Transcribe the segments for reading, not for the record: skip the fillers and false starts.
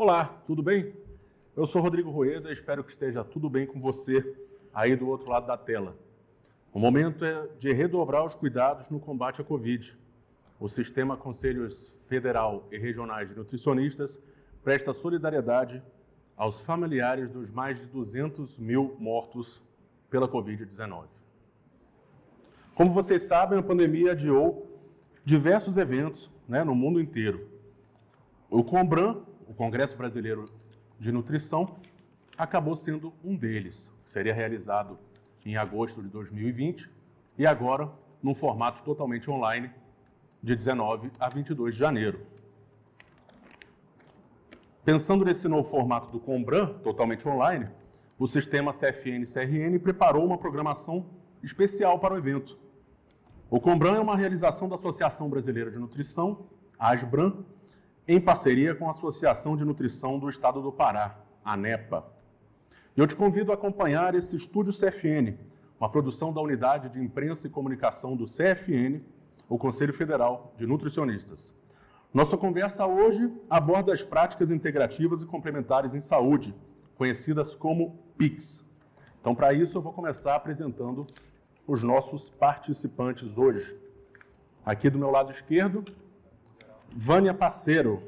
Olá, tudo bem? Eu sou Rodrigo Rueda e espero que esteja tudo bem com você aí do outro lado da tela. O momento é de redobrar os cuidados no combate à Covid. O Sistema Conselhos Federal e Regionais de Nutricionistas presta solidariedade aos familiares dos mais de 200 mil mortos pela Covid-19. Como vocês sabem, a pandemia adiou diversos eventos no mundo inteiro. O CONBRAN, o Congresso Brasileiro de Nutrição, acabou sendo um deles. Seria realizado em agosto de 2020 e agora num formato totalmente online, de 19 a 22 de janeiro. Pensando nesse novo formato do CONBRAN, totalmente online, o sistema CFN-CRN preparou uma programação especial para o evento. O CONBRAN é uma realização da Associação Brasileira de Nutrição, a ASBRAN, em parceria com a Associação de Nutrição do Estado do Pará, a ANEPA. E eu te convido a acompanhar esse Estúdio CFN, uma produção da Unidade de Imprensa e Comunicação do CFN, o Conselho Federal de Nutricionistas. Nossa conversa hoje aborda as práticas integrativas e complementares em saúde, conhecidas como PICs. Então, para isso, eu vou começar apresentando os nossos participantes hoje. Aqui do meu lado esquerdo, Vânia Parceiro.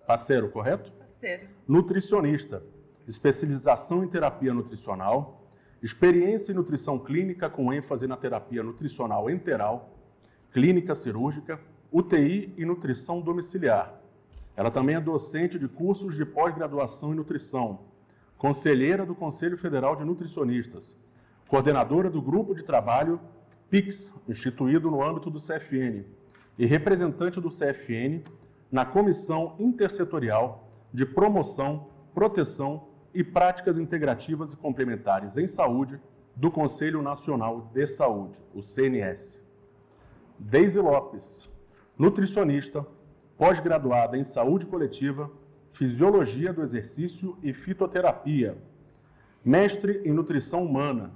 Parceiro, correto? Parceiro. Nutricionista, especialização em terapia nutricional, experiência em nutrição clínica com ênfase na terapia nutricional enteral, clínica cirúrgica, UTI e nutrição domiciliar. Ela também é docente de cursos de pós-graduação em nutrição, conselheira do Conselho Federal de Nutricionistas, coordenadora do grupo de trabalho PICs, instituído no âmbito do CFN, e representante do CFN na Comissão Intersetorial de Promoção, Proteção e Práticas Integrativas e Complementares em Saúde do Conselho Nacional de Saúde, o CNS. Deise Lopes, nutricionista, pós-graduada em Saúde Coletiva, Fisiologia do Exercício e Fitoterapia, mestre em Nutrição Humana.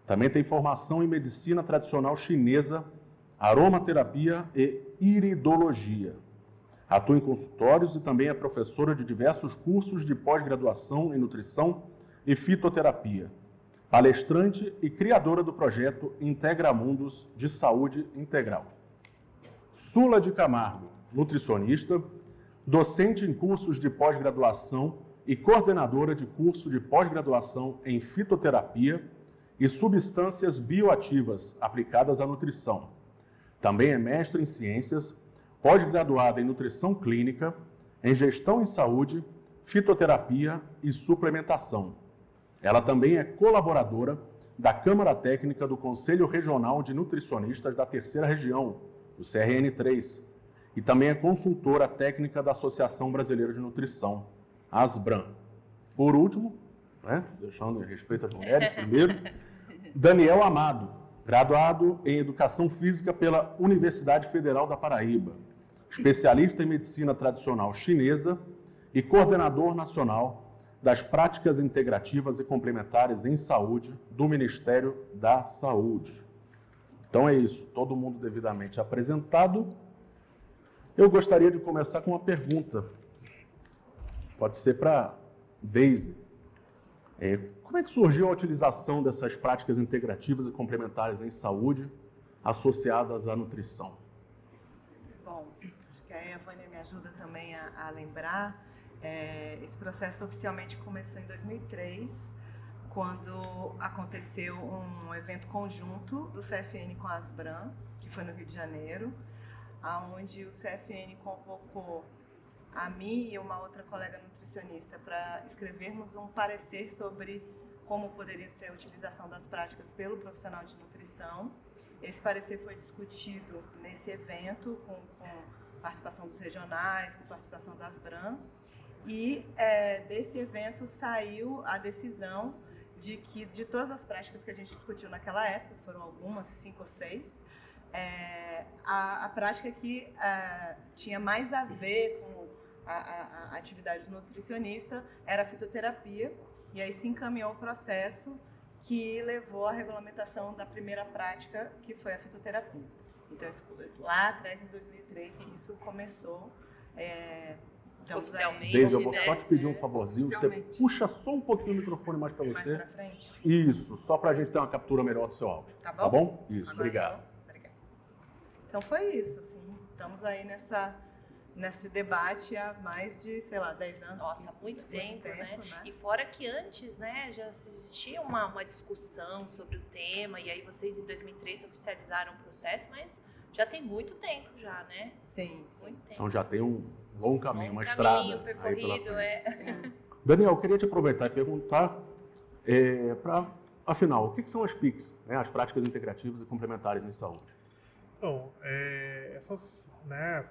Também tem formação em Medicina Tradicional Chinesa, Aromaterapia e Iridologia. Atua em consultórios e também é professora de diversos cursos de pós-graduação em Nutrição e Fitoterapia. Palestrante e criadora do projeto Integramundos de Saúde Integral. Sula de Camargo, nutricionista, docente em cursos de pós-graduação e coordenadora de curso de pós-graduação em Fitoterapia e Substâncias Bioativas aplicadas à nutrição. Também é mestre em Ciências, pós-graduada em Nutrição Clínica, em Gestão em Saúde, Fitoterapia e Suplementação. Ela também é colaboradora da Câmara Técnica do Conselho Regional de Nutricionistas da Terceira Região, o CRN3, e também é consultora técnica da Associação Brasileira de Nutrição, a ASBRAN. Por último, deixando em respeito às mulheres primeiro, Daniel Amado, graduado em Educação Física pela Universidade Federal da Paraíba, especialista em Medicina Tradicional Chinesa e coordenador nacional das práticas integrativas e complementares em saúde do Ministério da Saúde. Então é isso, todo mundo devidamente apresentado. Eu gostaria de começar com uma pergunta. Pode ser para Deise. Como é que surgiu a utilização dessas práticas integrativas e complementares em saúde associadas à nutrição? Bom, acho que aí a Vânia me ajuda também a lembrar. Esse processo oficialmente começou em 2003, quando aconteceu um evento conjunto do CFN com a ASBRAN, que foi no Rio de Janeiro, onde o CFN convocou a mim e uma outra colega nutricionista para escrevermos um parecer sobre como poderia ser a utilização das práticas pelo profissional de nutrição. Esse parecer foi discutido nesse evento com participação dos regionais, com participação das ASBRAN, e desse evento saiu a decisão de que, de todas as práticas que a gente discutiu naquela época, foram algumas, 5 ou 6, a prática que tinha mais a ver com a atividade do nutricionista era a fitoterapia, e aí se encaminhou o processo que levou à regulamentação da primeira prática, que foi a fitoterapia. Então, lá atrás, em 2003, que isso começou Oficialmente. Daisy, eu vou só te pedir um favorzinho, você puxa só um pouquinho o microfone mais para você. Mais pra frente? Isso, só para a gente ter uma captura melhor do seu áudio. Tá bom? Tá bom? Isso, Agora obrigado. Obrigada. Então foi isso, assim, estamos aí nesse debate há mais de, sei lá, 10 anos. Nossa, muito tempo, né? E fora que antes, né, já existia uma discussão sobre o tema, e aí vocês em 2003 oficializaram o processo, mas já tem muito tempo já, né? Sim. Muito tempo. Então já tem um longo caminho, uma caminho estrada percorrido, aí pela frente. Sim. Daniel, eu queria te aproveitar e perguntar, afinal, o que são as PICs, né, as práticas integrativas e complementares em saúde? Então, essas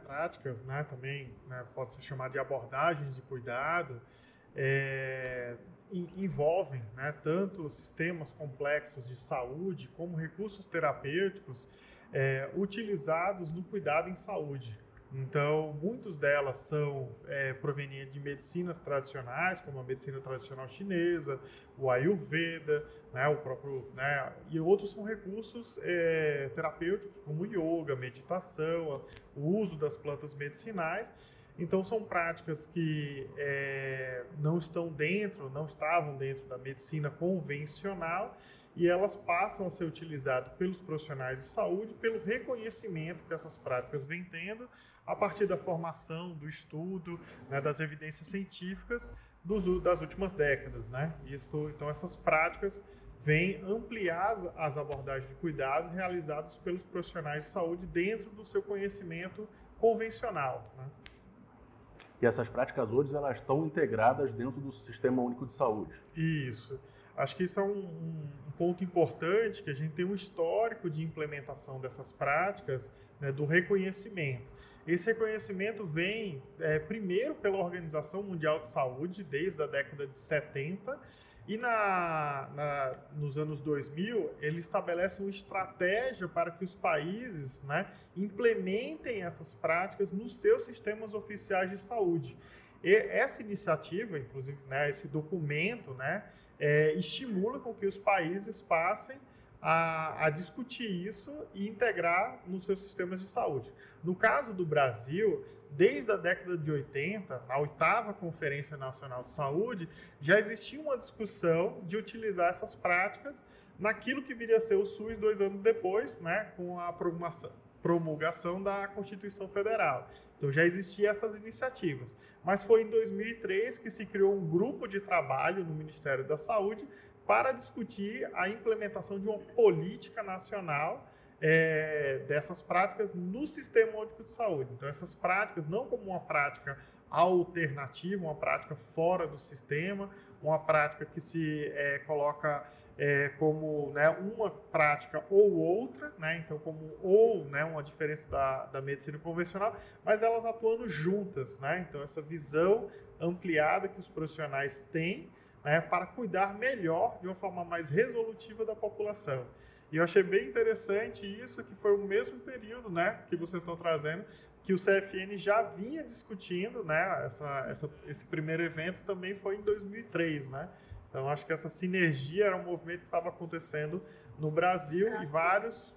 práticas, também pode ser chamado de abordagens de cuidado, envolvem tanto sistemas complexos de saúde como recursos terapêuticos utilizados no cuidado em saúde. Então, muitas delas são provenientes de medicinas tradicionais, como a medicina tradicional chinesa, o Ayurveda, o próprio, e outros são recursos terapêuticos, como yoga, meditação, o uso das plantas medicinais. Então, são práticas que não estavam dentro da medicina convencional, e elas passam a ser utilizadas pelos profissionais de saúde pelo reconhecimento que essas práticas vêm tendo a partir da formação, do estudo, das evidências científicas das últimas décadas. Então, essas práticas vêm ampliar as abordagens de cuidados realizadas pelos profissionais de saúde dentro do seu conhecimento convencional. E essas práticas hoje elas estão integradas dentro do Sistema Único de Saúde. Isso. Acho que isso é um ponto importante, que a gente tem um histórico de implementação dessas práticas, do reconhecimento. Esse reconhecimento vem, primeiro, pela Organização Mundial de Saúde, desde a década de 70, e nos anos 2000, ele estabelece uma estratégia para que os países implementem essas práticas nos seus sistemas oficiais de saúde. E essa iniciativa, inclusive, esse documento, estimula com que os países passem a discutir isso e integrar nos seus sistemas de saúde. No caso do Brasil, desde a década de 80, na 8ª Conferência Nacional de Saúde, já existia uma discussão de utilizar essas práticas naquilo que viria a ser o SUS 2 anos depois, com a promulgação da Constituição Federal. Então já existiam essas iniciativas. Mas foi em 2003 que se criou um grupo de trabalho no Ministério da Saúde para discutir a implementação de uma política nacional dessas práticas no Sistema Único de Saúde. Então, essas práticas, não como uma prática alternativa, uma prática fora do sistema, uma prática que se coloca como uma prática ou outra, então como uma diferença da medicina convencional, mas elas atuando juntas, então essa visão ampliada que os profissionais têm para cuidar melhor, de uma forma mais resolutiva da população. E eu achei bem interessante isso, que foi o mesmo período que vocês estão trazendo, que o CFN já vinha discutindo, esse primeiro evento também foi em 2003, Então, acho que essa sinergia era um movimento que estava acontecendo no Brasil e vários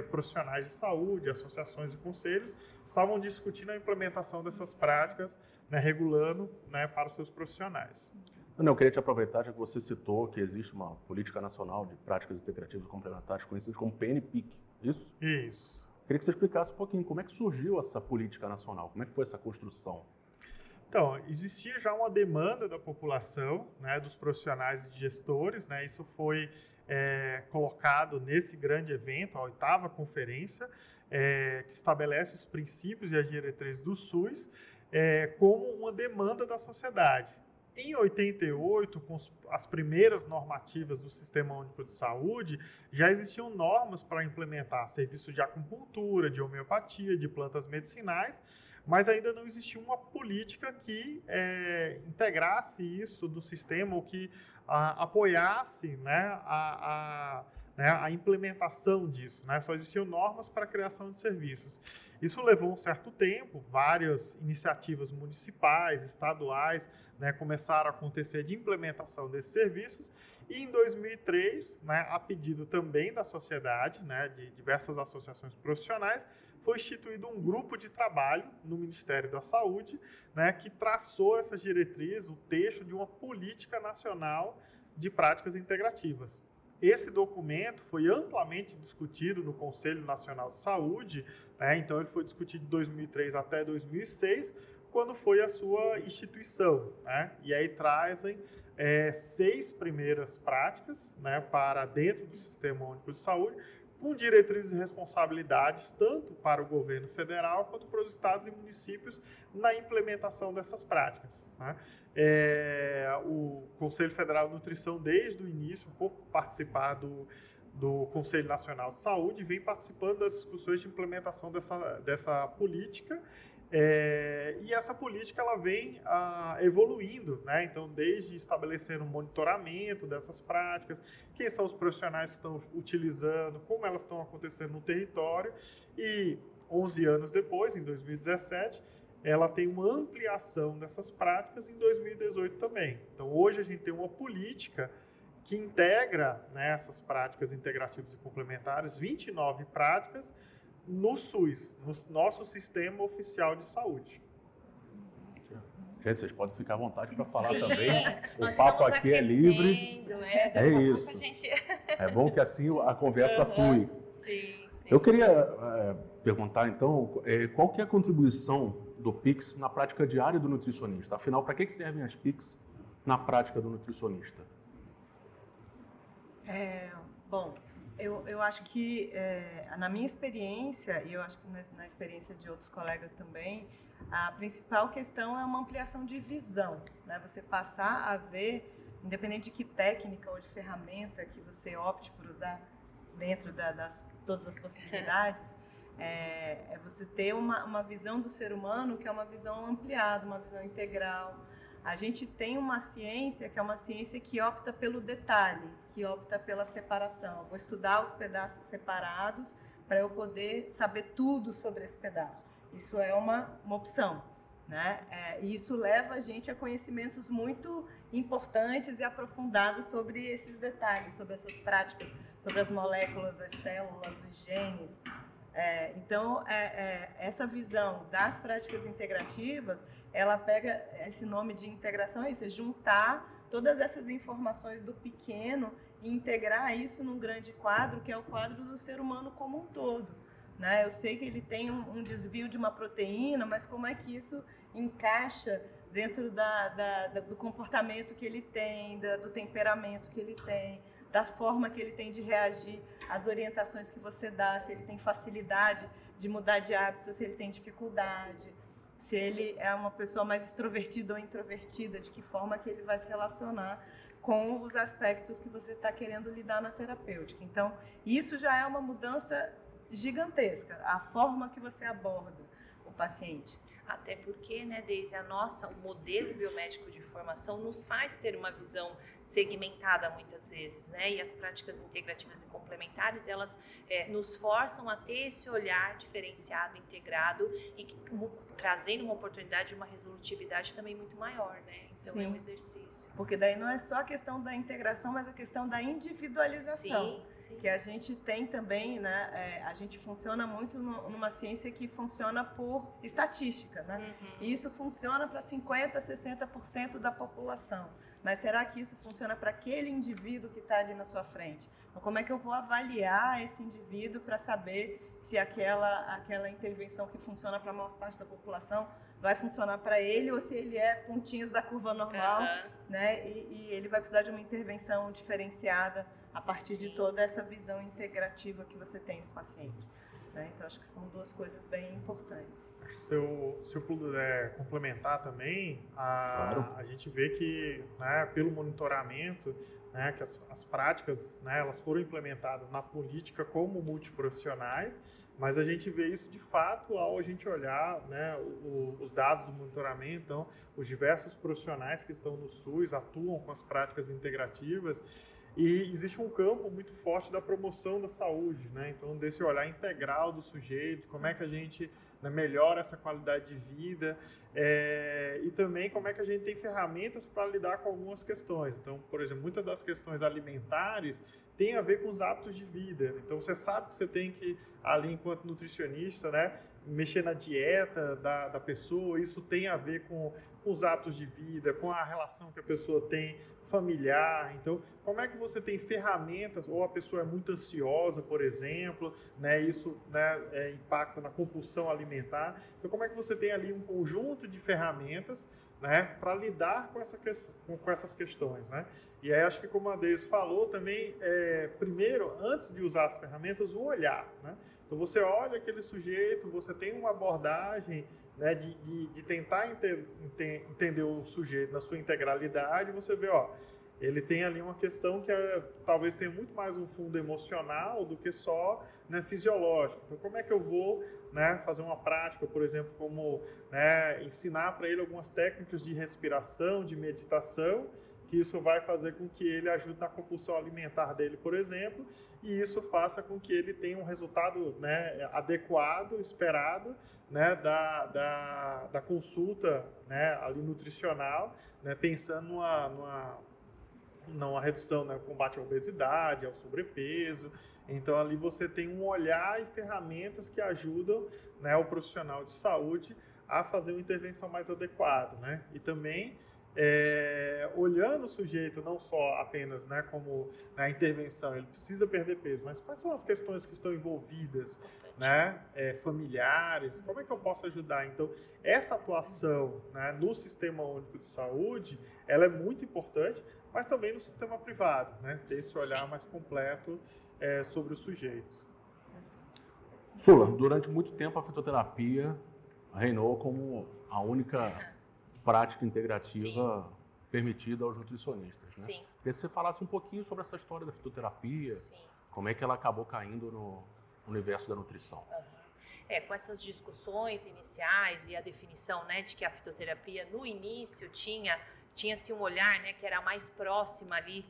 profissionais de saúde, associações e conselhos estavam discutindo a implementação dessas práticas, regulando para os seus profissionais. Não, eu queria te aproveitar, já que você citou que existe uma política nacional de práticas integrativas e complementares, conhecida como PNPIC, isso? Isso. Queria que você explicasse um pouquinho como é que surgiu essa política nacional, como é que foi essa construção? Então, existia já uma demanda da população, dos profissionais e gestores, isso foi colocado nesse grande evento, a 8ª Conferência, que estabelece os princípios e as diretrizes do SUS, como uma demanda da sociedade. Em 88, com as primeiras normativas do Sistema Único de Saúde, já existiam normas para implementar serviços de acupuntura, de homeopatia, de plantas medicinais, mas ainda não existia uma política que integrasse isso do sistema ou que apoiasse a implementação disso. Só existiam normas para a criação de serviços. Isso levou um certo tempo, várias iniciativas municipais, estaduais, começaram a acontecer de implementação desses serviços, e em 2003, a pedido também da sociedade, de diversas associações profissionais, foi instituído um grupo de trabalho no Ministério da Saúde, né, que traçou essa diretriz, o texto de uma política nacional de práticas integrativas. Esse documento foi amplamente discutido no Conselho Nacional de Saúde, né, então ele foi discutido de 2003 até 2006, quando foi a sua instituição, né, e aí trazem 6 primeiras práticas, né, para dentro do Sistema Único de Saúde, com diretrizes e responsabilidades tanto para o governo federal quanto para os estados e municípios na implementação dessas práticas, né? O Conselho Federal de Nutrição, desde o início, por participar do Conselho Nacional de Saúde, vem participando das discussões de implementação dessa política. E essa política ela vem evoluindo, né? Então, desde estabelecer um monitoramento dessas práticas, quem são os profissionais que estão utilizando, como elas estão acontecendo no território, e 11 anos depois, em 2017, ela tem uma ampliação dessas práticas em 2018 também. Então, hoje a gente tem uma política que integra, né, essas práticas integrativas e complementares, 29 práticas, no SUS, no nosso Sistema Oficial de Saúde. Gente, vocês podem ficar à vontade para falar Sim, também. O papo aqui é livre. É isso. É bom que assim a conversa flui. Sim. Eu queria perguntar, então, qual que é a contribuição do PICS na prática diária do nutricionista? Afinal, para que servem as PICS na prática do nutricionista? Bom, eu acho que, na minha experiência, e eu acho que na experiência de outros colegas também, a principal questão é uma ampliação de visão, né? Você passar a ver, independente de que técnica ou de ferramenta que você opte por usar dentro das todas as possibilidades, é você ter uma visão do ser humano que é uma visão ampliada, uma visão integral. A gente tem uma ciência que é uma ciência que opta pelo detalhe, que opta pela separação. Eu vou estudar os pedaços separados para eu poder saber tudo sobre esse pedaço. Isso é uma opção, né? E isso leva a gente a conhecimentos muito importantes e aprofundados sobre esses detalhes, sobre essas práticas, sobre as moléculas, as células, os genes. Então, essa visão das práticas integrativas, ela pega esse nome de integração, é isso, é juntar todas essas informações do pequeno e integrar isso num grande quadro, que é o quadro do ser humano como um todo, né? Eu sei que ele tem um desvio de uma proteína, mas como é que isso encaixa dentro do comportamento que ele tem, do temperamento que ele tem, da forma que ele tem de reagir às orientações que você dá, se ele tem facilidade de mudar de hábito, se ele tem dificuldade, se ele é uma pessoa mais extrovertida ou introvertida, de que forma que ele vai se relacionar com os aspectos que você está querendo lidar na terapêutica. Então, isso já é uma mudança gigantesca, a forma que você aborda o paciente. Até porque, né, Deise, o modelo biomédico de formação nos faz ter uma visão segmentada muitas vezes, né? E as práticas integrativas e complementares, elas nos forçam a ter esse olhar diferenciado, integrado e trazendo uma oportunidade de uma resolutividade também muito maior, né? Então, sim, é um exercício. Porque daí não é só a questão da integração, mas a questão da individualização. Sim. Que a gente tem também, né? A gente funciona muito numa ciência que funciona por estatística, né? Uhum. E isso funciona para 50%, 60% da população. Mas será que isso funciona para aquele indivíduo que está ali na sua frente? Então, como é que eu vou avaliar esse indivíduo para saber se aquela intervenção que funciona para a maior parte da população vai funcionar para ele ou se ele é pontinhas da curva normal, né? E ele vai precisar de uma intervenção diferenciada a partir de toda essa visão integrativa que você tem do paciente, né? Então, acho que são duas coisas bem importantes. Se eu puder complementar também, a gente vê que, né, pelo monitoramento, né, que as práticas, né, elas foram implementadas na política como multiprofissionais, mas a gente vê isso de fato ao a gente olhar, né, os dados do monitoramento. Então, os diversos profissionais que estão no SUS atuam com as práticas integrativas. E existe um campo muito forte da promoção da saúde, né? Então, desse olhar integral do sujeito, como é que a gente, né, melhora essa qualidade de vida, e também como é que a gente tem ferramentas para lidar com algumas questões. Então, por exemplo, muitas das questões alimentares tem a ver com os hábitos de vida. Então, você sabe que você tem que, ali, enquanto nutricionista, né, mexer na dieta da pessoa. Isso tem a ver com os hábitos de vida, com a relação que a pessoa tem familiar. Então, como é que você tem ferramentas, ou a pessoa é muito ansiosa, por exemplo, né, isso, né, impacta na compulsão alimentar. Então, como é que você tem ali um conjunto de ferramentas, né, para lidar com essas questões, né? E aí, acho que, como a Deise falou também, primeiro, antes de usar as ferramentas, o olhar, né? Então, você olha aquele sujeito, você tem uma abordagem, né, de tentar entender o sujeito na sua integralidade. Você vê, ó, ele tem ali uma questão que talvez tenha muito mais um fundo emocional do que só, né, fisiológico. Então, como é que eu vou, né, fazer uma prática, por exemplo, como, né, ensinar para ele algumas técnicas de respiração, de meditação, que isso vai fazer com que ele ajude na compulsão alimentar dele, por exemplo, e isso faça com que ele tenha um resultado, né, adequado, esperado, né, da consulta, né, ali nutricional, né, pensando numa redução, né, combate à obesidade, ao sobrepeso. Então, ali você tem um olhar e ferramentas que ajudam, né, o profissional de saúde a fazer uma intervenção mais adequada, né? E também olhando o sujeito não só apenas, né, como na intervenção, ele precisa perder peso, mas quais são as questões que estão envolvidas, né, familiares, como é que eu posso ajudar? Então, essa atuação, né, no Sistema Único de Saúde, ela é muito importante, mas também no sistema privado, né, ter esse olhar mais completo sobre o sujeito. Sula, durante muito tempo a fitoterapia reinou como a única prática integrativa permitida aos nutricionistas, né? Sim. Queria que você falasse um pouquinho sobre essa história da fitoterapia, como é que ela acabou caindo no universo da nutrição. Com essas discussões iniciais e a definição, né, de que a fitoterapia no início tinha-se um olhar, né, que era mais próxima ali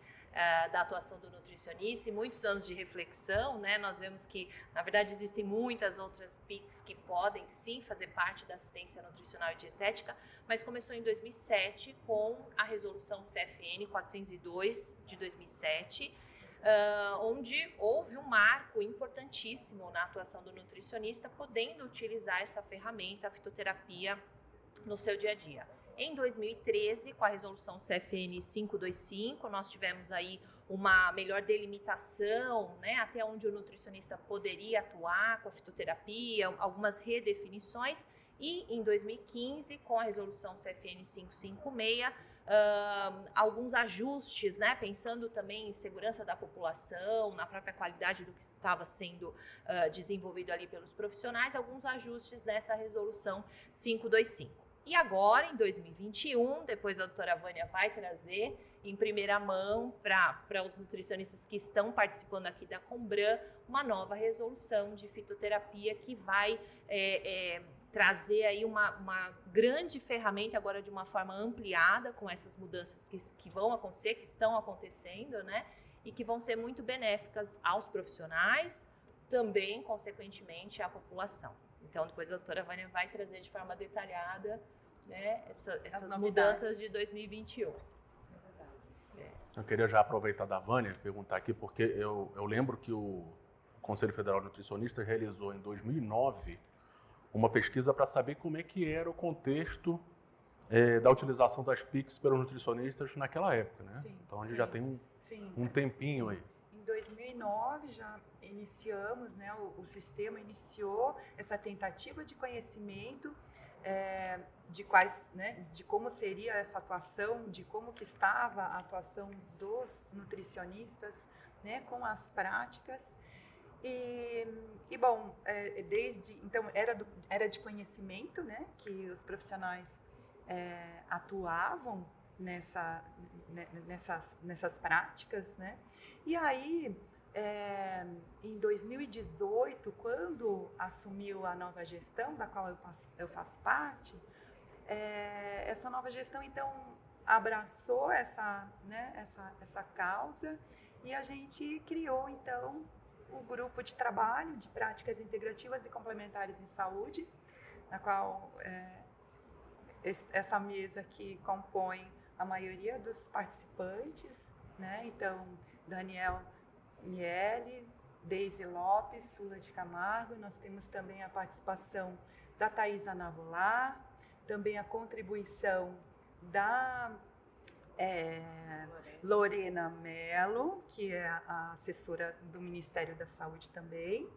da atuação do nutricionista, e muitos anos de reflexão, né, nós vemos que, na verdade, existem muitas outras PICs que podem sim fazer parte da assistência nutricional e dietética, mas começou em 2007 com a resolução CFN 402 de 2007, onde houve um marco importantíssimo na atuação do nutricionista, podendo utilizar essa ferramenta, a fitoterapia, no seu dia a dia. Em 2013, com a resolução CFN 525, nós tivemos aí uma melhor delimitação, né, até onde o nutricionista poderia atuar com a fitoterapia, algumas redefinições. E em 2015, com a resolução CFN 556, alguns ajustes, né, pensando também em segurança da população, na própria qualidade do que estava sendo desenvolvido ali pelos profissionais, alguns ajustes nessa resolução 525. E agora, em 2021, depois a doutora Vânia vai trazer em primeira mão para os nutricionistas que estão participando aqui da Combran, uma nova resolução de fitoterapia que vai trazer aí uma grande ferramenta agora de uma forma ampliada com essas mudanças que vão acontecer, que estão acontecendo, né? E que vão ser muito benéficas aos profissionais, também, consequentemente, à população. Então, depois a doutora Vânia vai trazer de forma detalhada, né, essas mudanças de 2021. Eu queria já aproveitar da Vânia e perguntar aqui, porque eu lembro que o Conselho Federal de Nutricionistas realizou em 2009 uma pesquisa para saber como é que era o contexto da utilização das PICs pelos nutricionistas naquela época, né? Sim, então, a gente já tem um tempinho aí. Em 2009 já iniciamos, né, o sistema iniciou essa tentativa de conhecimento de quais, né, de como seria essa atuação, de como que estava a atuação dos nutricionistas, né, com as práticas. E bom, então era de conhecimento, né, que os profissionais atuavam nessas práticas, né? E aí, em 2018, quando assumiu a nova gestão, da qual eu faço parte, essa nova gestão, então, abraçou essa causa, e a gente criou, então, o grupo de trabalho de práticas integrativas e complementares em saúde, na qual essa mesa aqui compõe a maioria dos participantes, né? Então, Daniel, Miele, Deise Lopes, Lula de Camargo. Nós temos também a participação da Thaisa Navolar, também a contribuição da Lorena Mello, que é a assessora do Ministério da Saúde também.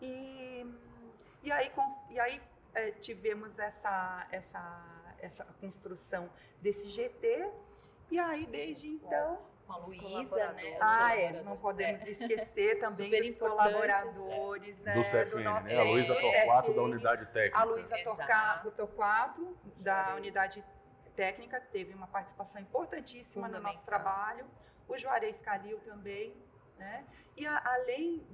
E aí tivemos essa construção desse GT, e aí desde então... Com a Luísa, né? Não podemos esquecer também dos colaboradores do CFN, do nosso né? A Luísa Torquato, da unidade técnica. A Luísa Torquato, da unidade técnica, teve uma participação importantíssima no nosso trabalho. O Juarez Calil também, né? E além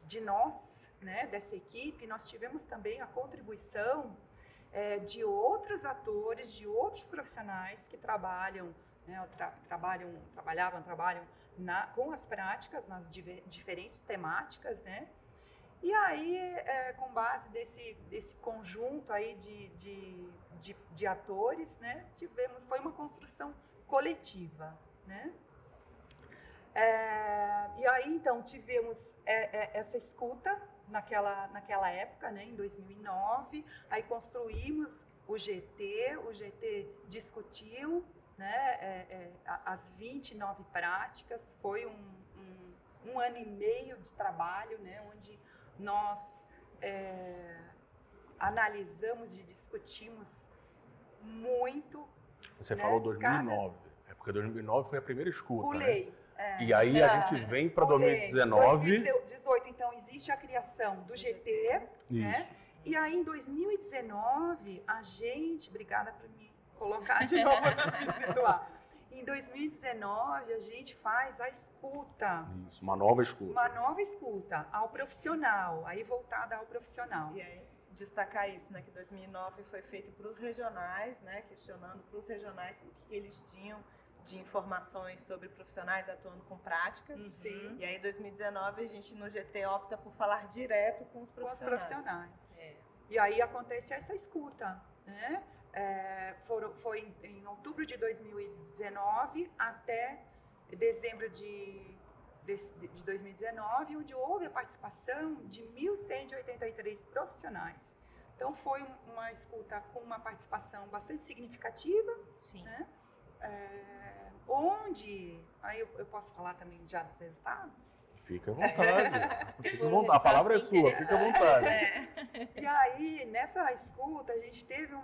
de nós, né, dessa equipe, nós tivemos também a contribuição de outros atores, de outros profissionais que trabalham, né, trabalham com as práticas nas diferentes temáticas, né? E aí, com base desse conjunto aí de atores, né, foi uma construção coletiva, né? E aí, então, tivemos essa escuta naquela época, né, em 2009, aí construímos o GT discutiu, né, as 29 práticas, foi um ano e meio de trabalho, né, onde nós analisamos e discutimos muito. Você falou 2009, porque 2009 foi a primeira escuta, Pulei. Né? E aí a gente vem para 2019. 2018, então, existe a criação do GT, né? E aí, em 2019, obrigada por me colocar de novo para me situar. Em 2019, a gente faz a escuta. Isso, uma nova escuta. Uma nova escuta ao profissional, aí voltada ao profissional. E aí, destacar isso, né, que 2009 foi feito para os regionais, né, questionando para os regionais o que eles tinham de informações sobre profissionais atuando com práticas. Sim. E aí, em 2019, a gente no GT opta por falar direto com os profissionais. E aí acontece essa escuta, né? Foi em outubro de 2019 até dezembro de 2019, onde houve a participação de 1.183 profissionais. Então, foi uma escuta com uma participação bastante significativa. Sim. Né? Onde, aí eu posso falar também já dos resultados? Fica à vontade. A palavra é sua, fica à vontade. E aí, nessa escuta, a gente teve um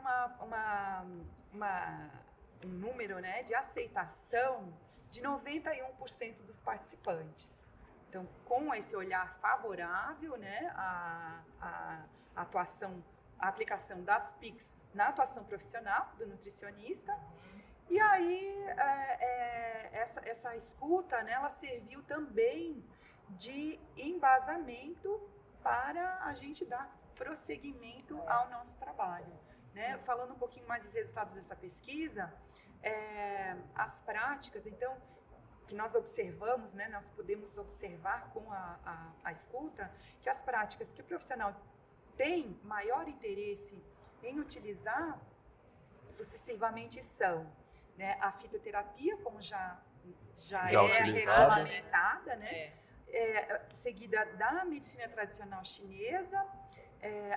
número, né, de aceitação de 91% dos participantes. Então, com esse olhar favorável, né, a aplicação das PICs na atuação profissional do nutricionista. E aí, essa escuta, né, ela serviu também de embasamento para a gente dar prosseguimento ao nosso trabalho. Né? Falando um pouquinho mais dos resultados dessa pesquisa, as práticas, então, que nós observamos, né, nós podemos observar com a escuta, que as práticas que o profissional tem maior interesse em utilizar sucessivamente são, né, a fitoterapia, como já é regulamentada, né? Seguida da medicina tradicional chinesa,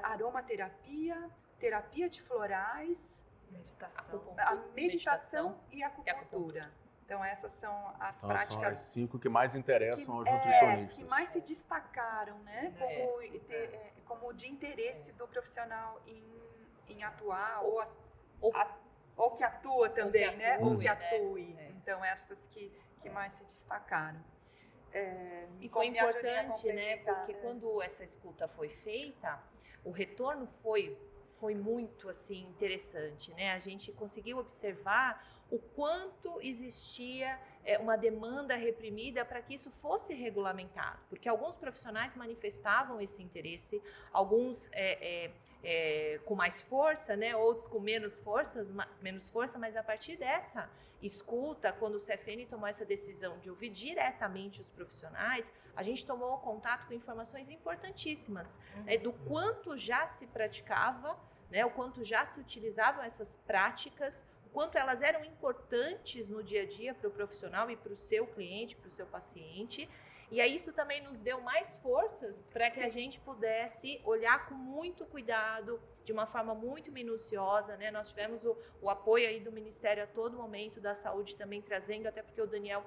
aromaterapia, terapia de florais, meditação e acupuntura. Então, essas são as práticas... São as 5 que mais interessam aos nutricionistas. Que mais se destacaram, né? Como de interesse do profissional em atuar, ou que atua também, né? Ou que atue. Então, essas que mais se destacaram. E foi importante, né? Porque quando essa escuta foi feita, o retorno foi muito assim interessante, né? A gente conseguiu observar o quanto existia uma demanda reprimida para que isso fosse regulamentado, porque alguns profissionais manifestavam esse interesse, alguns com mais força, né? Outros com menos força, mas a partir dessa escuta, quando o CFN tomou essa decisão de ouvir diretamente os profissionais, a gente tomou contato com informações importantíssimas, né, do quanto já se praticava, né, o quanto já se utilizavam essas práticas, o quanto elas eram importantes no dia a dia para o profissional e para o seu cliente, para o seu paciente. E aí isso também nos deu mais forças para que a gente pudesse olhar com muito cuidado, de uma forma muito minuciosa, né? Nós tivemos o apoio aí do Ministério a todo momento, da Saúde também trazendo, até porque o Daniel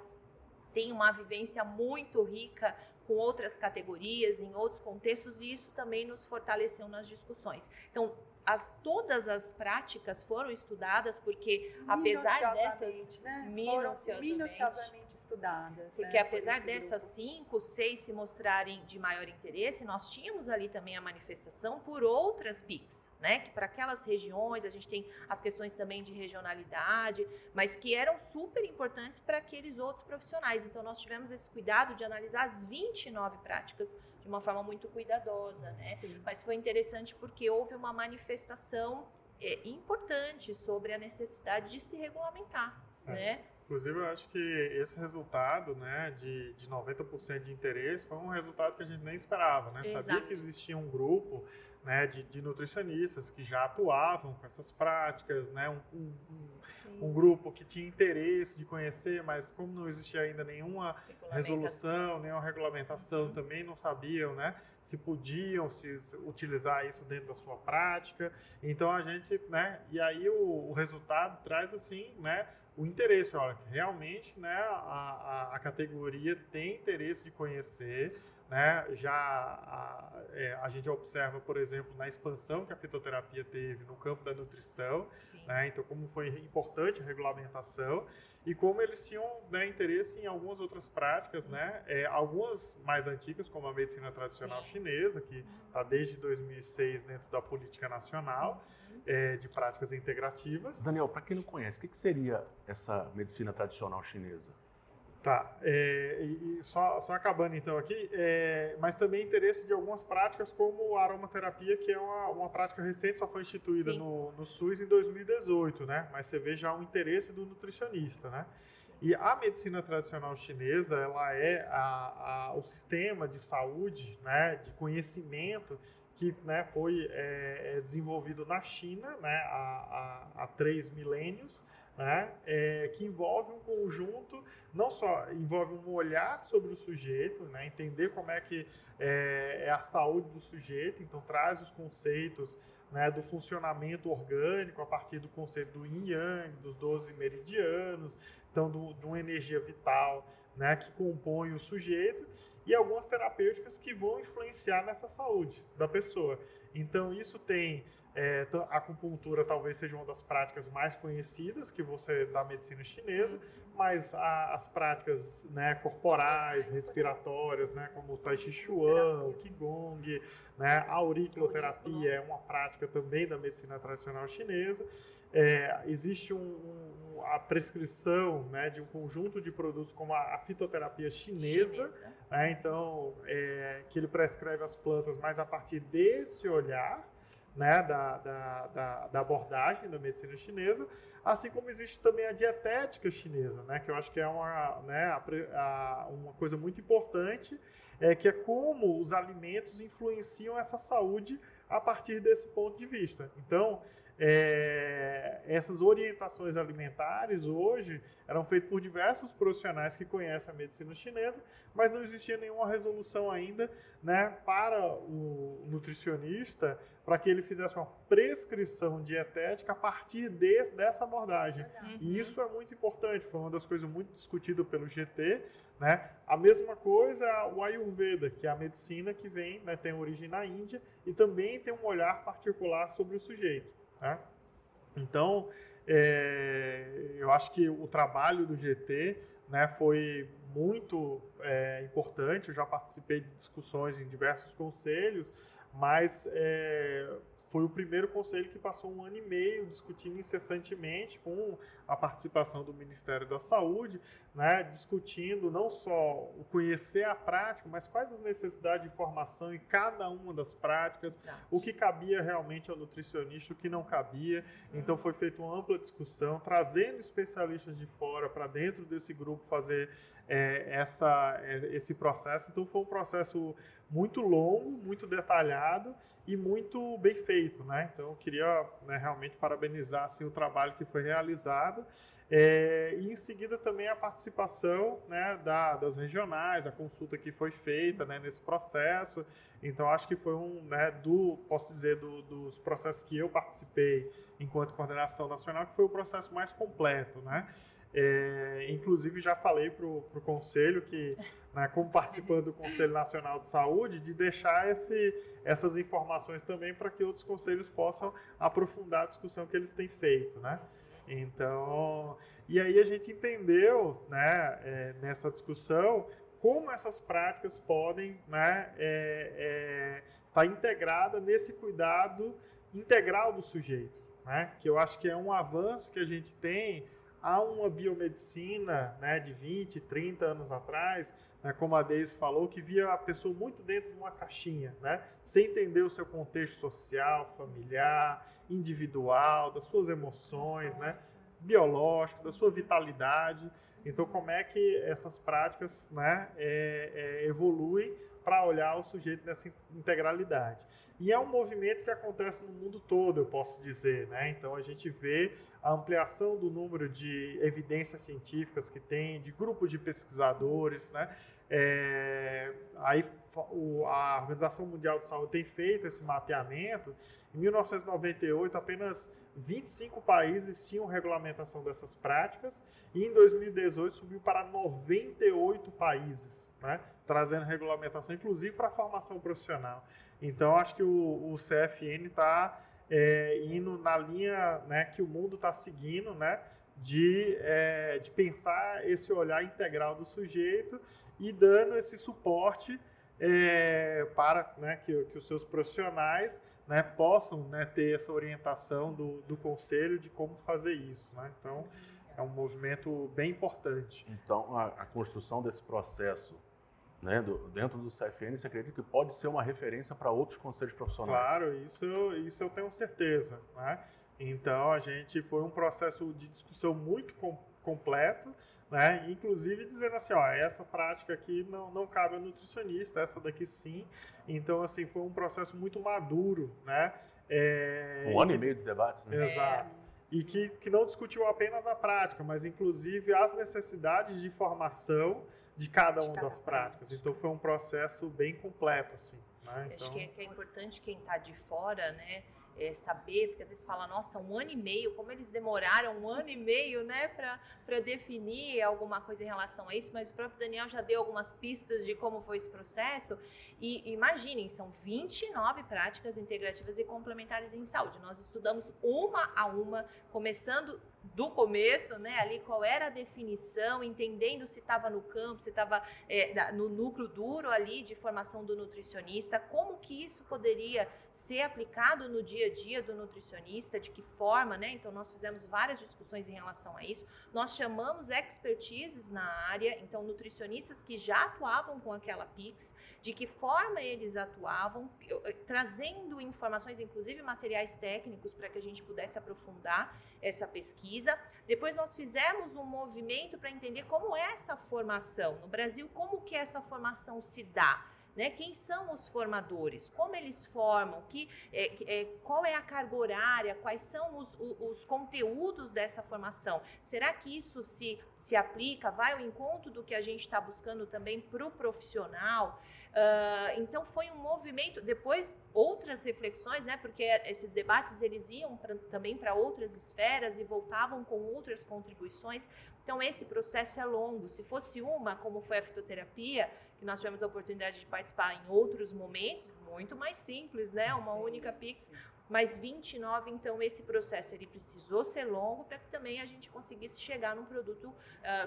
tem uma vivência muito rica com outras categorias, em outros contextos, e isso também nos fortaleceu nas discussões. Então, todas as práticas foram estudadas, porque apesar dessas... Né? Minuciosamente estudadas. Porque apesar dessas 5, 6 se mostrarem de maior interesse, nós tínhamos ali também a manifestação por outras PICs, né? Que para aquelas regiões, a gente tem as questões também de regionalidade, mas que eram super importantes para aqueles outros profissionais. Então, nós tivemos esse cuidado de analisar as 29 práticas de uma forma muito cuidadosa, né? Sim. Mas foi interessante porque houve uma manifestação importante sobre a necessidade de se regulamentar, né? Inclusive, eu acho que esse resultado, né, de 90% de interesse foi um resultado que a gente nem esperava, né? Exato. Sabia que existia um grupo, né, de nutricionistas que já atuavam com essas práticas, né? Um grupo que tinha interesse de conhecer, mas como não existia ainda nenhuma resolução, nenhuma regulamentação, também não sabiam, né, se podiam se utilizar isso dentro da sua prática. Então a gente, né, e aí o resultado traz assim, né, o interesse, olha, que realmente, né, a categoria tem interesse de conhecer, né, a gente observa, por exemplo, na expansão que a fitoterapia teve no campo da nutrição, né, então como foi importante a regulamentação e como eles tinham, né, interesse em algumas outras práticas, né, algumas mais antigas, como a medicina tradicional chinesa, que está desde 2006 dentro da política nacional, de práticas integrativas. Daniel, para quem não conhece, o que seria essa medicina tradicional chinesa? Tá, e só acabando então aqui, mas também interesse de algumas práticas como a aromaterapia, que é uma prática recente, só foi instituída no SUS em 2018, né? Mas você vê já o interesse do nutricionista, né? E a medicina tradicional chinesa, ela é o sistema de saúde, né, de conhecimento que, né, foi desenvolvido na China, né, há 3 milênios, né, que envolve um conjunto, não só envolve um olhar sobre o sujeito, né, entender como é que é a saúde do sujeito, então traz os conceitos, né, do funcionamento orgânico a partir do conceito do Yin Yang, dos 12 meridianos, então de uma energia vital, né, que compõe o sujeito, e algumas terapêuticas que vão influenciar nessa saúde da pessoa. Então, isso tem... a acupuntura talvez seja uma das práticas mais conhecidas que você da medicina chinesa, mas as práticas, né, corporais, respiratórias, né, como o Tai Chi Chuan, o Qigong, né, a auriculoterapia é uma prática também da medicina tradicional chinesa. Existe a prescrição, né, de um conjunto de produtos como a fitoterapia chinesa. Né, então, que ele prescreve as plantas, mas a partir desse olhar, né, da abordagem da medicina chinesa, assim como existe também a dietética chinesa, né, que eu acho que é uma coisa muito importante, que é como os alimentos influenciam essa saúde a partir desse ponto de vista. Então, essas orientações alimentares hoje eram feitas por diversos profissionais que conhecem a medicina chinesa, mas não existia nenhuma resolução ainda, né, para o nutricionista, para que ele fizesse uma prescrição dietética a partir dessa abordagem. E isso é muito importante, foi uma das coisas muito discutidas pelo GT, né? A mesma coisa o Ayurveda, que é a medicina que vem, né, tem origem na Índia e também tem um olhar particular sobre o sujeito. Né? Então, eu acho que o trabalho do GT, né, foi muito importante. Eu já participei de discussões em diversos conselhos, mas foi o primeiro conselho que passou 1 ano e meio discutindo incessantemente com a participação do Ministério da Saúde, né, discutindo não só o conhecer a prática, mas quais as necessidades de informação em cada uma das práticas, o que cabia realmente ao nutricionista, o que não cabia. Então foi feita uma ampla discussão, trazendo especialistas de fora para dentro desse grupo fazer esse processo. Então foi um processo muito longo, muito detalhado e muito bem feito, né? Então, eu queria, né, realmente parabenizar assim, o trabalho que foi realizado. E em seguida também a participação, né, das regionais, a consulta que foi feita, né, nesse processo. Então, acho que foi posso dizer, dos processos que eu participei enquanto coordenação nacional, que foi o processo mais completo, né? Inclusive, já falei para o Conselho que, né, como participante do Conselho Nacional de Saúde, de deixar essas informações também para que outros conselhos possam aprofundar a discussão que eles têm feito, né? Então, e aí a gente entendeu, né, nessa discussão, como essas práticas podem, né, estar integradas nesse cuidado integral do sujeito, né? Que eu acho que é um avanço que a gente tem. Há uma biomedicina, né, de 20, 30 anos atrás, né, como a Deise falou, que via a pessoa muito dentro de uma caixinha, né, sem entender o seu contexto social, familiar, individual, das suas emoções, né, biológico, da sua vitalidade. Então, como é que essas práticas, né, evoluem para olhar o sujeito nessa integralidade? E é um movimento que acontece no mundo todo, eu posso dizer, né? Então, a gente vê a ampliação do número de evidências científicas que tem, de grupos de pesquisadores, né? A Organização Mundial de Saúde tem feito esse mapeamento. Em 1998, apenas 25 países tinham regulamentação dessas práticas e em 2018 subiu para 98 países, né? Trazendo regulamentação, inclusive para a formação profissional. Então, acho que o CFN está indo na linha, né, que o mundo está seguindo, né, de pensar esse olhar integral do sujeito e dando esse suporte para, né, que os seus profissionais, né, possam, né, ter essa orientação do conselho de como fazer isso, né? Então, é um movimento bem importante. Então, a construção desse processo, né, dentro do CFN, você acredita que pode ser uma referência para outros conselhos profissionais? Claro, isso eu tenho certeza, né? Então, foi um processo de discussão muito completo, né? Inclusive dizendo assim, ó, essa prática aqui não cabe ao nutricionista, essa daqui sim. Então, assim, foi um processo muito maduro, né? Um ano e meio de debates, né? Exato. E que não discutiu apenas a prática, mas inclusive as necessidades de formação de cada uma das práticas. Então, foi um processo bem completo, assim, né? Então, acho que é importante quem está de fora, né, saber, porque às vezes fala, nossa, 1 ano e meio, como eles demoraram 1 ano e meio, né, para definir alguma coisa em relação a isso, mas o próprio Daniel já deu algumas pistas de como foi esse processo, e imaginem, são 29 práticas integrativas e complementares em saúde, nós estudamos uma a uma, começando do começo, né, ali qual era a definição, entendendo se estava no campo, se estava no núcleo duro ali de formação do nutricionista, como que isso poderia ser aplicado no dia a dia do nutricionista, de que forma, né? Então nós fizemos várias discussões em relação a isso, nós chamamos expertises na área, então nutricionistas que já atuavam com aquela PICS, de que forma eles atuavam, trazendo informações, inclusive materiais técnicos, para que a gente pudesse aprofundar essa pesquisa. Depois nós fizemos um movimento para entender como é essa formação no Brasil, como que essa formação se dá, né? Quem são os formadores, como eles formam, qual é a carga horária, quais são os conteúdos dessa formação, será que isso se aplica, vai ao encontro do que a gente está buscando também para o profissional? Então foi um movimento, depois outras reflexões, né, porque esses debates eles iam também para outras esferas e voltavam com outras contribuições. Então esse processo é longo, se fosse como foi a fitoterapia, que nós tivemos a oportunidade de participar em outros momentos, muito mais simples, né, uma única PICS, mas 29, então esse processo ele precisou ser longo para que também a gente conseguisse chegar num produto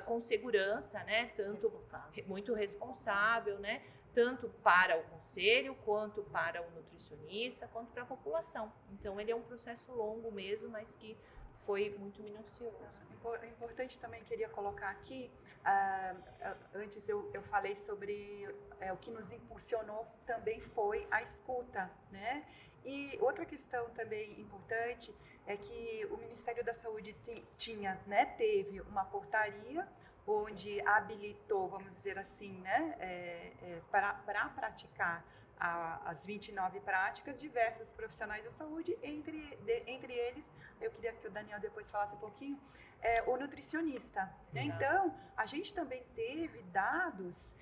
com segurança, né, tanto muito responsável, né, tanto para o conselho, quanto para o nutricionista, quanto para a população. Então ele é um processo longo mesmo, mas que foi muito minucioso. Importante também, queria colocar aqui, antes eu falei sobre o que nos impulsionou também foi a escuta, né? E outra questão também importante é que o Ministério da Saúde teve uma portaria onde habilitou, vamos dizer assim, né, para praticar as 29 práticas, diversos profissionais da saúde, entre eles, eu queria que o Daniel depois falasse um pouquinho, o nutricionista. Então, a gente também teve dados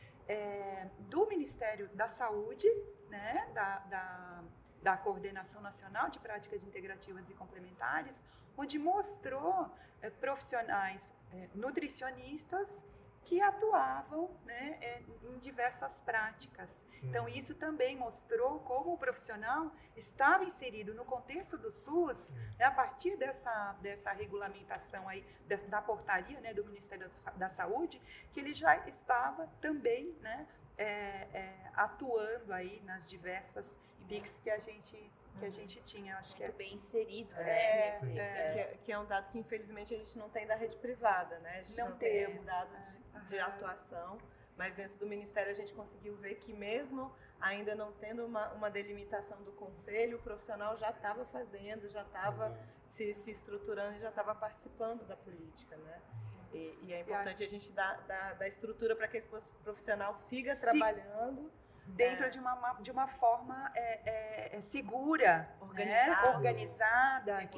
do Ministério da Saúde, né, da Coordenação Nacional de Práticas Integrativas e Complementares, onde mostrou profissionais nutricionistas que atuavam, né, em diversas práticas. Então, isso também mostrou como o profissional estava inserido no contexto do SUS, né, a partir dessa regulamentação aí, da portaria, né, do Ministério da Saúde, que ele já estava também, né, atuando aí nas diversas PICs que a gente tinha. Acho que bem inserido, né? Que é um dado que, infelizmente, a gente não tem da rede privada, né? A gente não tem esse dado de atuação, mas dentro do Ministério a gente conseguiu ver que, mesmo ainda não tendo uma delimitação do conselho, o profissional já estava fazendo, já estava se estruturando e já estava participando da política, né? E é importante a gente dar estrutura para que esse profissional siga trabalhando dentro de uma forma segura, organizada, né?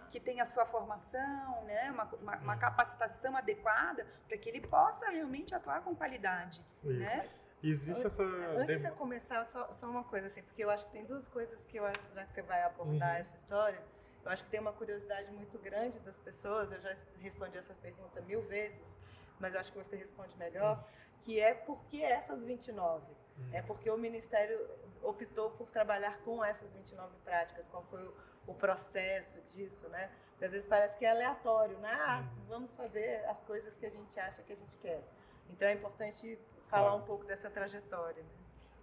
que tenha sua formação, né? uma capacitação adequada para que ele possa realmente atuar com qualidade. Né? Existe essa... Antes de você começar, só uma coisa, assim, porque eu acho que tem duas coisas que eu acho, já que você vai abordar essa história, eu acho que tem uma curiosidade muito grande das pessoas, eu já respondi essa pergunta 1000 vezes, mas eu acho que você responde melhor, que é por que essas 29? É porque o Ministério optou por trabalhar com essas 29 práticas, qual foi o processo disso, né? Porque às vezes parece que é aleatório, né? Vamos fazer as coisas que a gente acha que a gente quer. Então é importante falar um pouco dessa trajetória.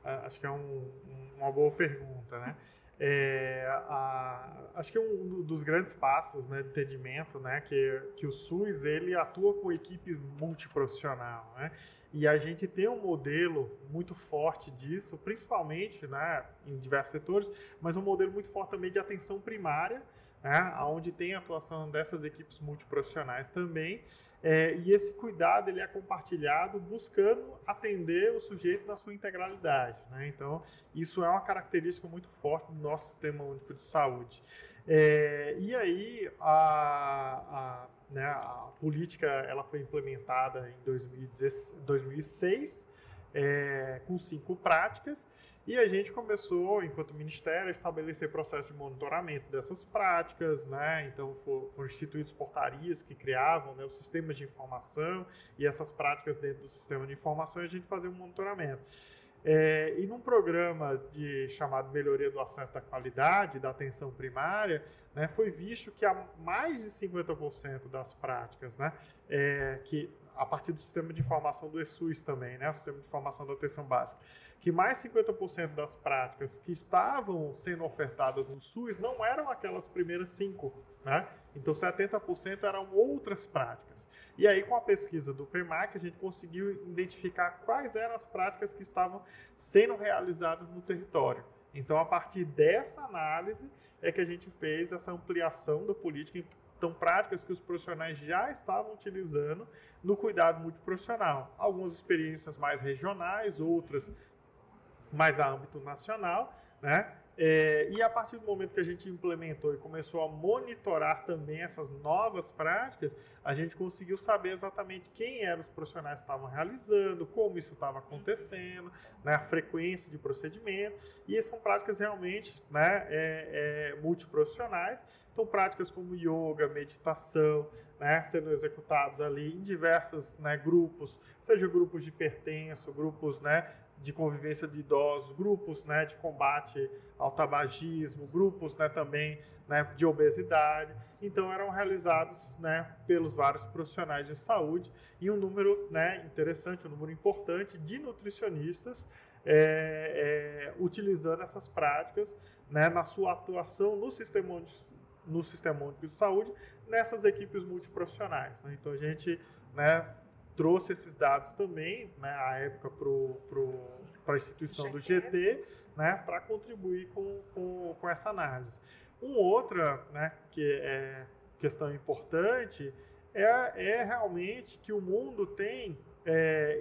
Né? Acho que é uma boa pergunta, né? Acho que um dos grandes passos, né, de entendimento, né, que o SUS ele atua com equipe multiprofissional, né? E a gente tem um modelo muito forte disso, principalmente, né, em diversos setores, mas um modelo muito forte também de atenção primária, né, onde tem a atuação dessas equipes multiprofissionais também. E esse cuidado ele é compartilhado buscando atender o sujeito na sua integralidade, né? Então, isso é uma característica muito forte do nosso Sistema Único de Saúde. E aí, a política ela foi implementada em 2006, com 5 práticas, e a gente começou, enquanto Ministério, a estabelecer processo de monitoramento dessas práticas, né? Então, foram instituídas portarias que criavam, né, os sistemas de informação, e essas práticas dentro do sistema de informação, a gente fazia um monitoramento. E num programa chamado Melhoria do Acesso da Qualidade, da Atenção Primária, né, foi visto que há mais de 50% das práticas, né, que a partir do sistema de informação do ESUS também, né, o sistema de informação da atenção básica, que mais 50% das práticas que estavam sendo ofertadas no SUS não eram aquelas primeiras 5, né? Então 70% eram outras práticas. E aí, com a pesquisa do PEMAC, a gente conseguiu identificar quais eram as práticas que estavam sendo realizadas no território. Então, a partir dessa análise é que a gente fez essa ampliação da política. Então, práticas que os profissionais já estavam utilizando no cuidado multiprofissional. Algumas experiências mais regionais, outras mais a âmbito nacional, né? E a partir do momento que a gente implementou e começou a monitorar também essas novas práticas, a gente conseguiu saber exatamente quem eram os profissionais que estavam realizando, como isso estava acontecendo, né, a frequência de procedimento, e são práticas realmente, né, multiprofissionais. Então, práticas como yoga, meditação, né, sendo executadas ali em diversos, né, grupos, seja grupos de hipertenso, grupos, né, de convivência de idosos, grupos, né, de combate ao tabagismo, grupos, né, também, né, de obesidade. Então, eram realizados, né, pelos vários profissionais de saúde, e um número, né, interessante, um número importante de nutricionistas utilizando essas práticas, né, na sua atuação no Sistema Único de Saúde, nessas equipes multiprofissionais, né? Então, a gente, né, trouxe esses dados também, né, à época para a instituição do GT, né, para contribuir com essa análise. Outra, né, que é questão importante é realmente que o mundo tem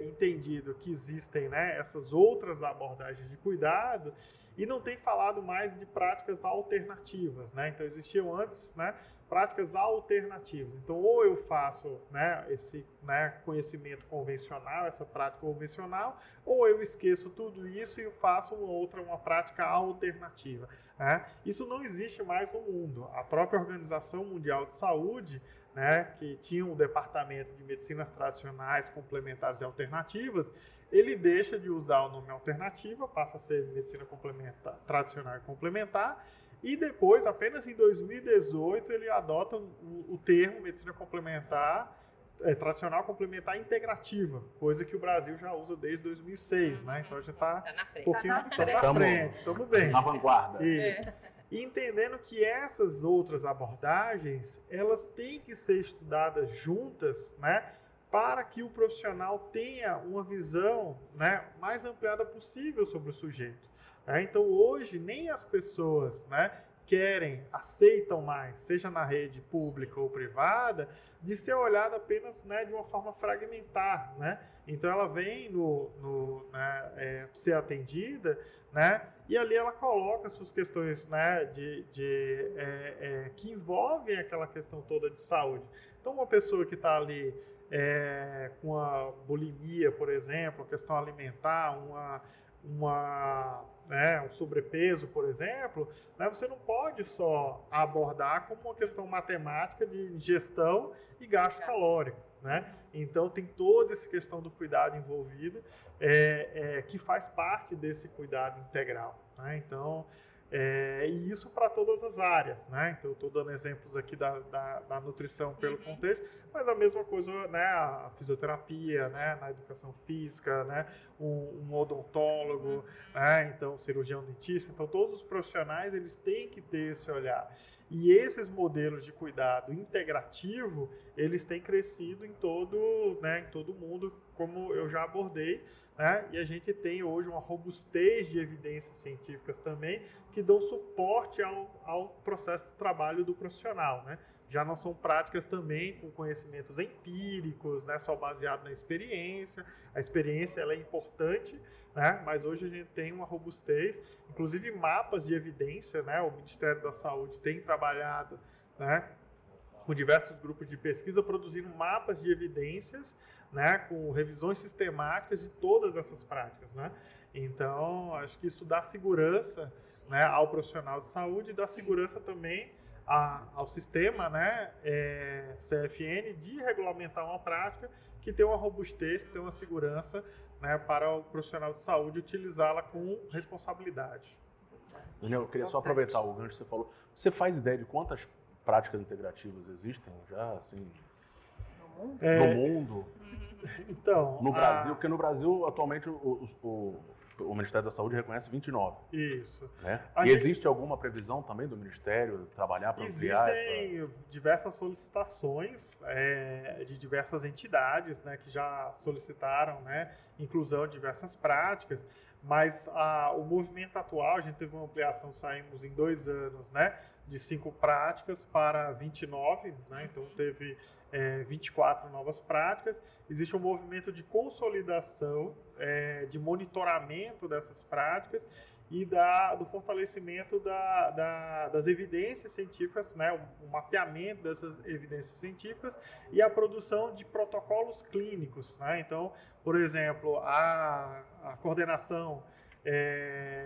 entendido que existem, né, essas outras abordagens de cuidado e não tem falado mais de práticas alternativas, né? Então existiam antes, né, práticas alternativas. Então ou eu faço, né, esse, né, conhecimento convencional, essa prática convencional, ou eu esqueço tudo isso e faço uma prática alternativa, né? Isso não existe mais no mundo. A própria Organização Mundial de Saúde, né, que tinha um departamento de medicinas tradicionais, complementares e alternativas, ele deixa de usar o nome alternativa, passa a ser medicina complementar, tradicional e complementar, e depois, apenas em 2018, ele adota o termo medicina complementar, tradicional complementar integrativa, coisa que o Brasil já usa desde 2006, né? Então a gente está um pouquinho na frente, estamos bem. Na vanguarda. Isso. E entendendo que essas outras abordagens, elas têm que ser estudadas juntas, né, para que o profissional tenha uma visão, né, mais ampliada possível sobre o sujeito. Então, hoje, nem as pessoas, né, aceitam mais, seja na rede pública ou privada, de ser olhada apenas, né, de uma forma fragmentar, né? Então, ela vem ser atendida, né, e ali ela coloca suas questões, né, que envolvem aquela questão toda de saúde. Então, uma pessoa que está ali com a bulimia, por exemplo, questão alimentar, um sobrepeso, por exemplo, né, você não pode só abordar como uma questão matemática de ingestão e gasto calórico, né? Então tem toda essa questão do cuidado envolvido, que faz parte desse cuidado integral, né? Então, e isso para todas as áreas, né? Então, eu estou dando exemplos aqui da nutrição pelo contexto, mas a mesma coisa, né? A fisioterapia, né? Na educação física, né? Um odontólogo, né? Então, cirurgião dentista. Então, todos os profissionais, eles têm que ter esse olhar. E esses modelos de cuidado integrativo, eles têm crescido em todo o mundo, como eu já abordei, né? E a gente tem hoje uma robustez de evidências científicas também que dão suporte ao processo de trabalho do profissional, né? Já não são práticas também com conhecimentos empíricos, né? Só baseado na experiência. A experiência ela é importante, né? Mas hoje a gente tem uma robustez, inclusive mapas de evidência, né? O Ministério da Saúde tem trabalhado, né, com diversos grupos de pesquisa produzindo mapas de evidências, né, com revisões sistemáticas de todas essas práticas, né? Então, acho que isso dá segurança, né, ao profissional de saúde e dá segurança também ao sistema, né, CFN, de regulamentar uma prática que tem uma robustez, que tem uma segurança, né, para o profissional de saúde utilizá-la com responsabilidade. Daniel, eu queria só aproveitar o gancho que você falou. Você faz ideia de quantas práticas integrativas existem já, assim, no mundo? Então, no Brasil, porque no Brasil, atualmente, o Ministério da Saúde reconhece 29. Isso. Né? E existe alguma previsão também do Ministério trabalhar para ampliar essa? Existem diversas solicitações de diversas entidades, né, que já solicitaram, né, inclusão de diversas práticas, mas o movimento atual, a gente teve uma ampliação, saímos em 2 anos, né, de 5 práticas para 29, né, então teve 24 novas práticas. Existe um movimento de consolidação, de monitoramento dessas práticas e do fortalecimento das evidências científicas, né, o mapeamento dessas evidências científicas e a produção de protocolos clínicos, né? Então, por exemplo, a coordenação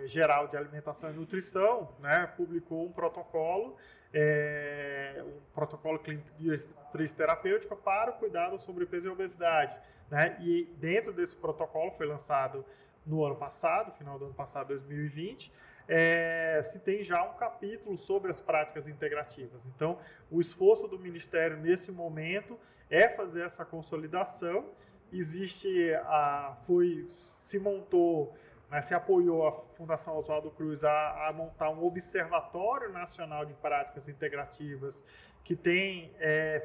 geral de alimentação e nutrição, né, publicou um protocolo clínico de diretriz terapêutica para o cuidado sobre sobrepeso e obesidade, né? E dentro desse protocolo foi lançado no ano passado, final do ano passado, 2020, se tem já um capítulo sobre as práticas integrativas. Então, o esforço do Ministério nesse momento é fazer essa consolidação. Se montou né, se apoiou a Fundação Oswaldo Cruz a montar um Observatório Nacional de Práticas Integrativas, que tem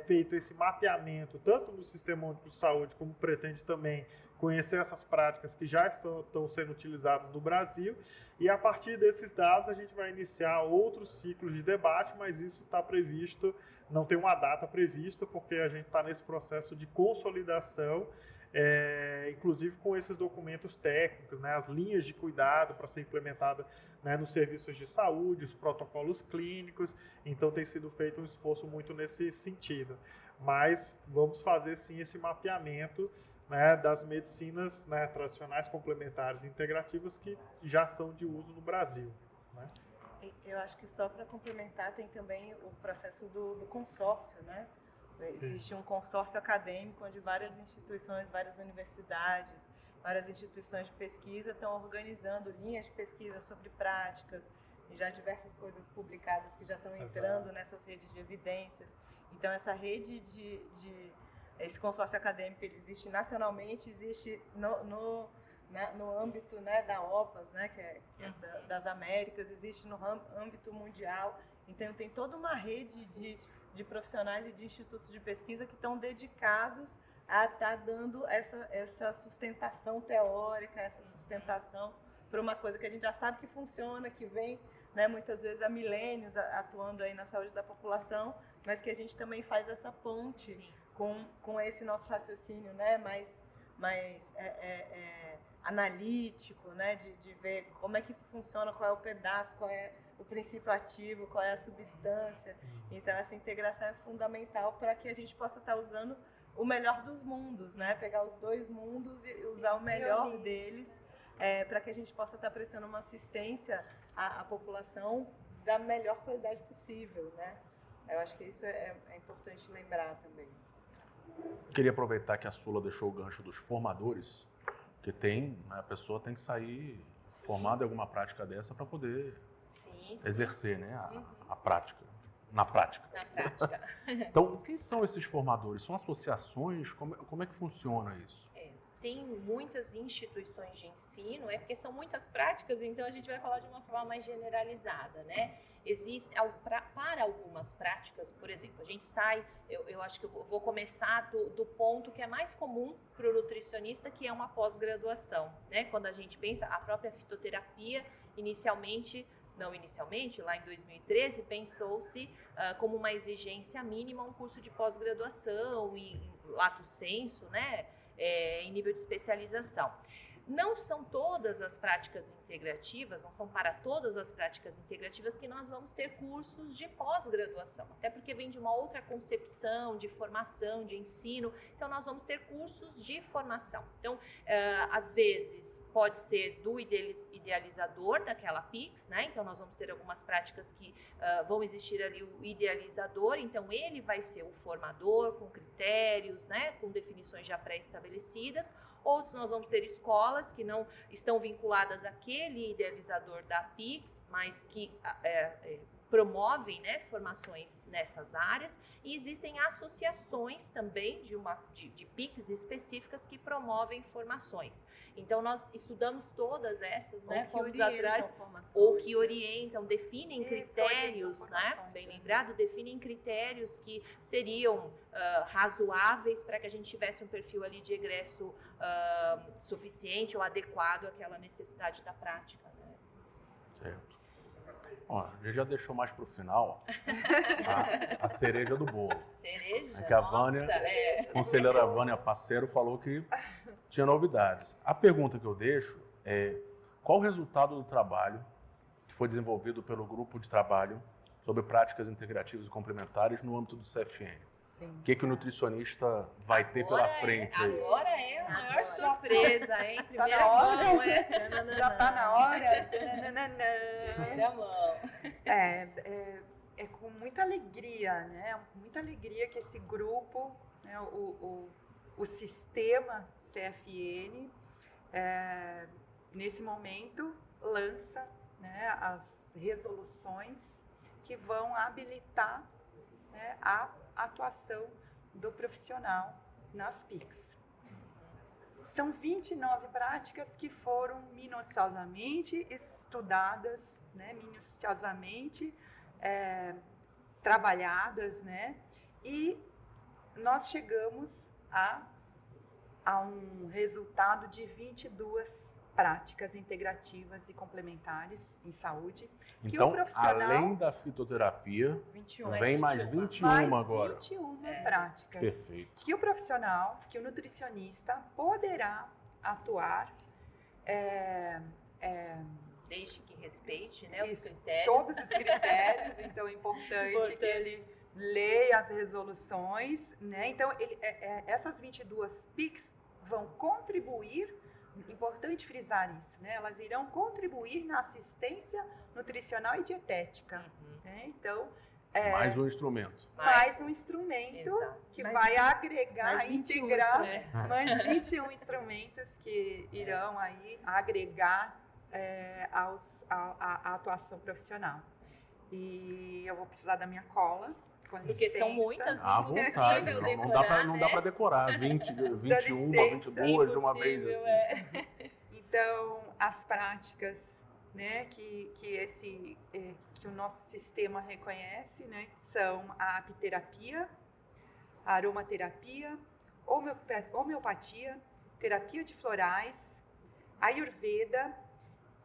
feito esse mapeamento tanto do Sistema Único de Saúde, como pretende também conhecer essas práticas que já estão sendo utilizadas no Brasil. E a partir desses dados a gente vai iniciar outros ciclos de debate, mas isso está previsto, não tem uma data prevista, porque a gente está nesse processo de consolidação, inclusive com esses documentos técnicos, né, as linhas de cuidado para ser implementada, né, nos serviços de saúde, os protocolos clínicos. Então tem sido feito um esforço muito nesse sentido. Mas vamos fazer sim esse mapeamento, né, das medicinas, né, tradicionais, complementares e integrativas que já são de uso no Brasil, né? Eu acho que só para complementar, tem também o processo do consórcio, né? Existe um consórcio acadêmico onde várias instituições, várias universidades, várias instituições de pesquisa estão organizando linhas de pesquisa sobre práticas, e já diversas coisas publicadas que já estão entrando nessas redes de evidências. Então, essa rede esse consórcio acadêmico, ele existe nacionalmente, existe no âmbito, né, da OPAS, né, que é das Américas, existe no âmbito mundial. Então, tem toda uma rede de profissionais e de institutos de pesquisa que estão dedicados a estar dando essa sustentação teórica, essa sustentação para uma coisa que a gente já sabe que funciona, que vem, né, muitas vezes há milênios atuando aí na saúde da população, mas que a gente também faz essa ponte com esse nosso raciocínio, né, mais analítico, né, de ver como é que isso funciona, qual é o pedaço, qual é o princípio ativo, qual é a substância. Então, essa integração é fundamental para que a gente possa estar usando o melhor dos mundos, né? Pegar os dois mundos e usar o melhor deles, para que a gente possa estar prestando uma assistência à população da melhor qualidade possível, né? Eu acho que isso é importante lembrar também. Queria aproveitar que a Sula deixou o gancho dos formadores, porque a pessoa tem que sair formada em alguma prática dessa para poder exercer, né, a prática, na prática. Então, quem são esses formadores? São associações? Como é que funciona isso? Tem muitas instituições de ensino, porque são muitas práticas, então a gente vai falar de uma forma mais generalizada, né? Para algumas práticas, por exemplo, a gente sai, eu acho que eu vou começar do ponto que é mais comum para o nutricionista, que é uma pós-graduação, né? Quando a gente pensa, a própria fitoterapia, lá em 2013, pensou-se como uma exigência mínima um curso de pós-graduação e lato sensu, né, em nível de especialização. Não são todas as práticas integrativas, não são para todas as práticas integrativas que nós vamos ter cursos de pós-graduação, até porque vem de uma outra concepção de formação, de ensino, então nós vamos ter cursos de formação. Então, às vezes, pode ser do idealizador daquela PICS, né? Então nós vamos ter algumas práticas que vão existir ali o idealizador, então ele vai ser o formador com critérios, né? Com definições já pré-estabelecidas. Outros nós vamos ter escolas que não estão vinculadas àquele idealizador da PICS, mas que promovem, né, formações nessas áreas, e existem associações também de PICs específicas que promovem formações. Então nós estudamos todas essas, né, fomos atrás, ou que orientam, definem critérios, né, bem lembrado, definem critérios que seriam razoáveis para que a gente tivesse um perfil ali de egresso suficiente ou adequado àquela necessidade da prática, né? Certo. Ó, a gente já deixou mais para o final a cereja do bolo. Cereja? É que a Vânia, conselheira Vânia Passero, falou que tinha novidades. A pergunta que eu deixo é: qual o resultado do trabalho que foi desenvolvido pelo grupo de trabalho sobre práticas integrativas e complementares no âmbito do CFN? O que o nutricionista vai ter pela frente aí? Agora é a maior surpresa, hein? Primeira Tá na hora. mão, Já está na hora. Primeira mão. É com muita alegria, né? Com muita alegria que esse grupo, né, o sistema CFN, nesse momento, lança, né, as resoluções que vão habilitar, né, a atuação do profissional nas PICs. São 29 práticas que foram minuciosamente estudadas, né, minuciosamente trabalhadas, né, e nós chegamos a um resultado de 22 práticas integrativas e complementares em saúde. Que Então, o profissional, além da fitoterapia, 21. vem mais 21 mais agora. 21 práticas. Perfeito. Que o profissional, que o nutricionista poderá atuar Desde que respeite, né, os isso, critérios. todos os critérios, então é importante que ele leia as resoluções, né? Então, essas 22 PICs vão contribuir, importante frisar isso, né? Elas irão contribuir na assistência nutricional e dietética, né? Então, Mais um instrumento. mais um instrumento Exato. que Mais vai agregar, mais 21 integrar instrumentos. mais 21 instrumentos que irão aí agregar a atuação profissional. E eu vou precisar da minha cola. Com Porque são licença. muitas, À impossível vontade. Não decorar, dá né? para decorar 20, 21, licença. 22 de uma vez Impossível, assim. Então, as práticas, né, que o nosso sistema reconhece, né, são a apiterapia, a aromaterapia, homeopatia, terapia de florais, ayurveda,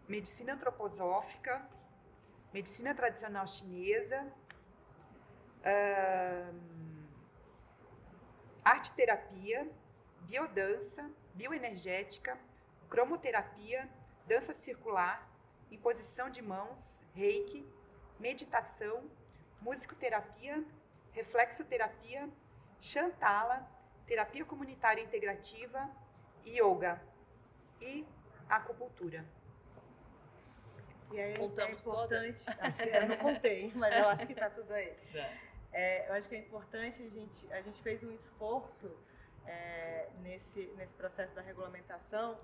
medicina antroposófica, medicina tradicional chinesa, arte-terapia, biodança, bioenergética, cromoterapia, dança circular, imposição de mãos, reiki, meditação, musicoterapia, reflexoterapia, Shantala, terapia comunitária integrativa, yoga e acupuntura. E aí Contamos importante, acho que eu não contei, mas eu acho que está tudo aí. Eu acho que é importante a gente fez um esforço nesse processo da regulamentação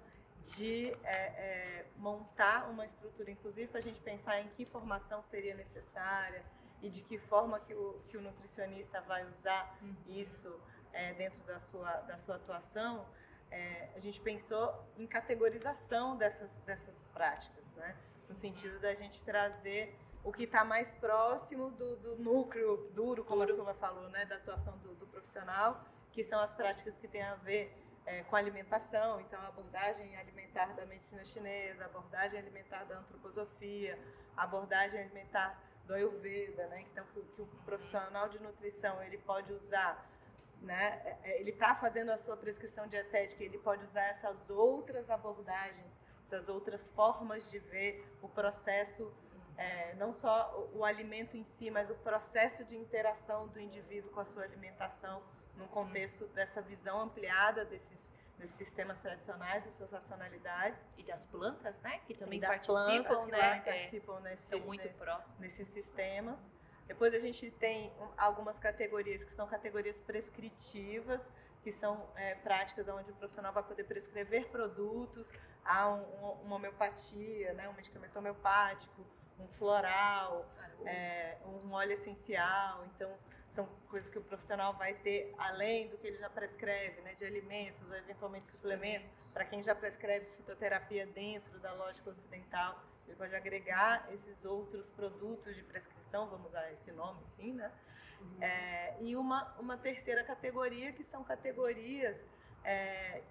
de montar uma estrutura, inclusive para a gente pensar em que formação seria necessária e de que forma que o nutricionista vai usar isso dentro da sua atuação. A gente pensou em categorização dessas práticas, né? No sentido da gente trazer o que está mais próximo do núcleo duro, como a Sula falou, né, da atuação do profissional, que são as práticas que têm a ver com alimentação, então a abordagem alimentar da medicina chinesa, a abordagem alimentar da antroposofia, a abordagem alimentar do Ayurveda, né, então que o profissional de nutrição ele pode usar, né, ele está fazendo a sua prescrição dietética, ele pode usar essas outras abordagens, essas outras formas de ver o processo, não só o alimento em si, mas o processo de interação do indivíduo com a sua alimentação, num contexto dessa visão ampliada desses sistemas tradicionais, das suas racionalidades. E das plantas, né? Que também E das participam, plantas que né? também participam São muito próximos. nesses sistemas. Depois a gente tem algumas categorias que são categorias prescritivas, que são práticas onde o profissional vai poder prescrever produtos, há uma homeopatia, né, um medicamento homeopático, um floral, um óleo essencial. Então, são coisas que o profissional vai ter além do que ele já prescreve, né, de alimentos ou eventualmente suplementos. Para quem já prescreve fitoterapia dentro da lógica ocidental, ele pode agregar esses outros produtos de prescrição, vamos usar esse nome assim, né? E uma terceira categoria, que são categorias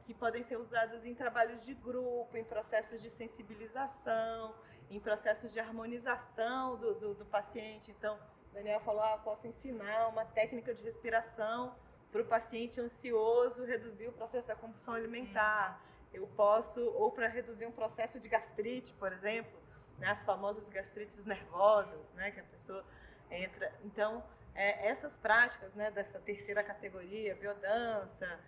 que podem ser usadas em trabalhos de grupo, em processos de sensibilização, em processos de harmonização do paciente. Então, o Daniel falou, eu posso ensinar uma técnica de respiração para o paciente ansioso reduzir o processo da compulsão alimentar. Eu posso, ou para reduzir um processo de gastrite, por exemplo, né, as famosas gastrites nervosas, né, que a pessoa entra. Então, essas práticas, né, dessa terceira categoria, biodança,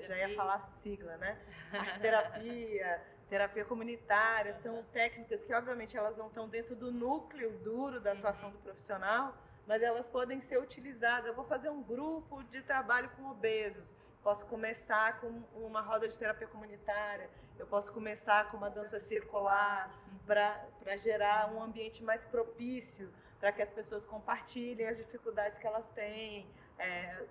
já ia falar sigla, né? Arte-terapia, terapia comunitária, são técnicas que, obviamente, elas não estão dentro do núcleo duro da atuação do profissional, mas elas podem ser utilizadas. Eu vou fazer um grupo de trabalho com obesos, posso começar com uma roda de terapia comunitária, eu posso começar com uma dança circular para gerar um ambiente mais propício para que as pessoas compartilhem as dificuldades que elas têm,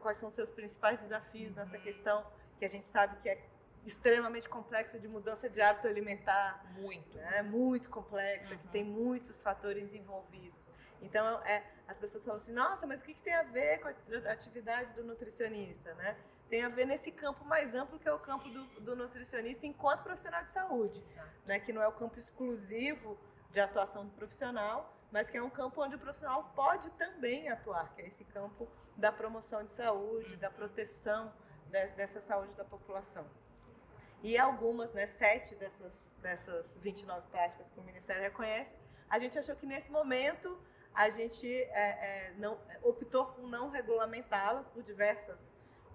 quais são os seus principais desafios nessa questão, que a gente sabe que é extremamente complexa de mudança de hábito alimentar. Muito. Né? Muito complexa, que tem muitos fatores envolvidos. Então, as pessoas falam assim, nossa, mas o que tem a ver com a atividade do nutricionista, né? Tem a ver nesse campo mais amplo, que é o campo do nutricionista enquanto profissional de saúde, né? Que não é o campo exclusivo de atuação do profissional, mas que é um campo onde o profissional pode também atuar, que é esse campo da promoção de saúde, da proteção dessa saúde da população. E algumas, né, 7 dessas 29 práticas que o Ministério reconhece, a gente achou que nesse momento a gente optou por não regulamentá-las por diversas,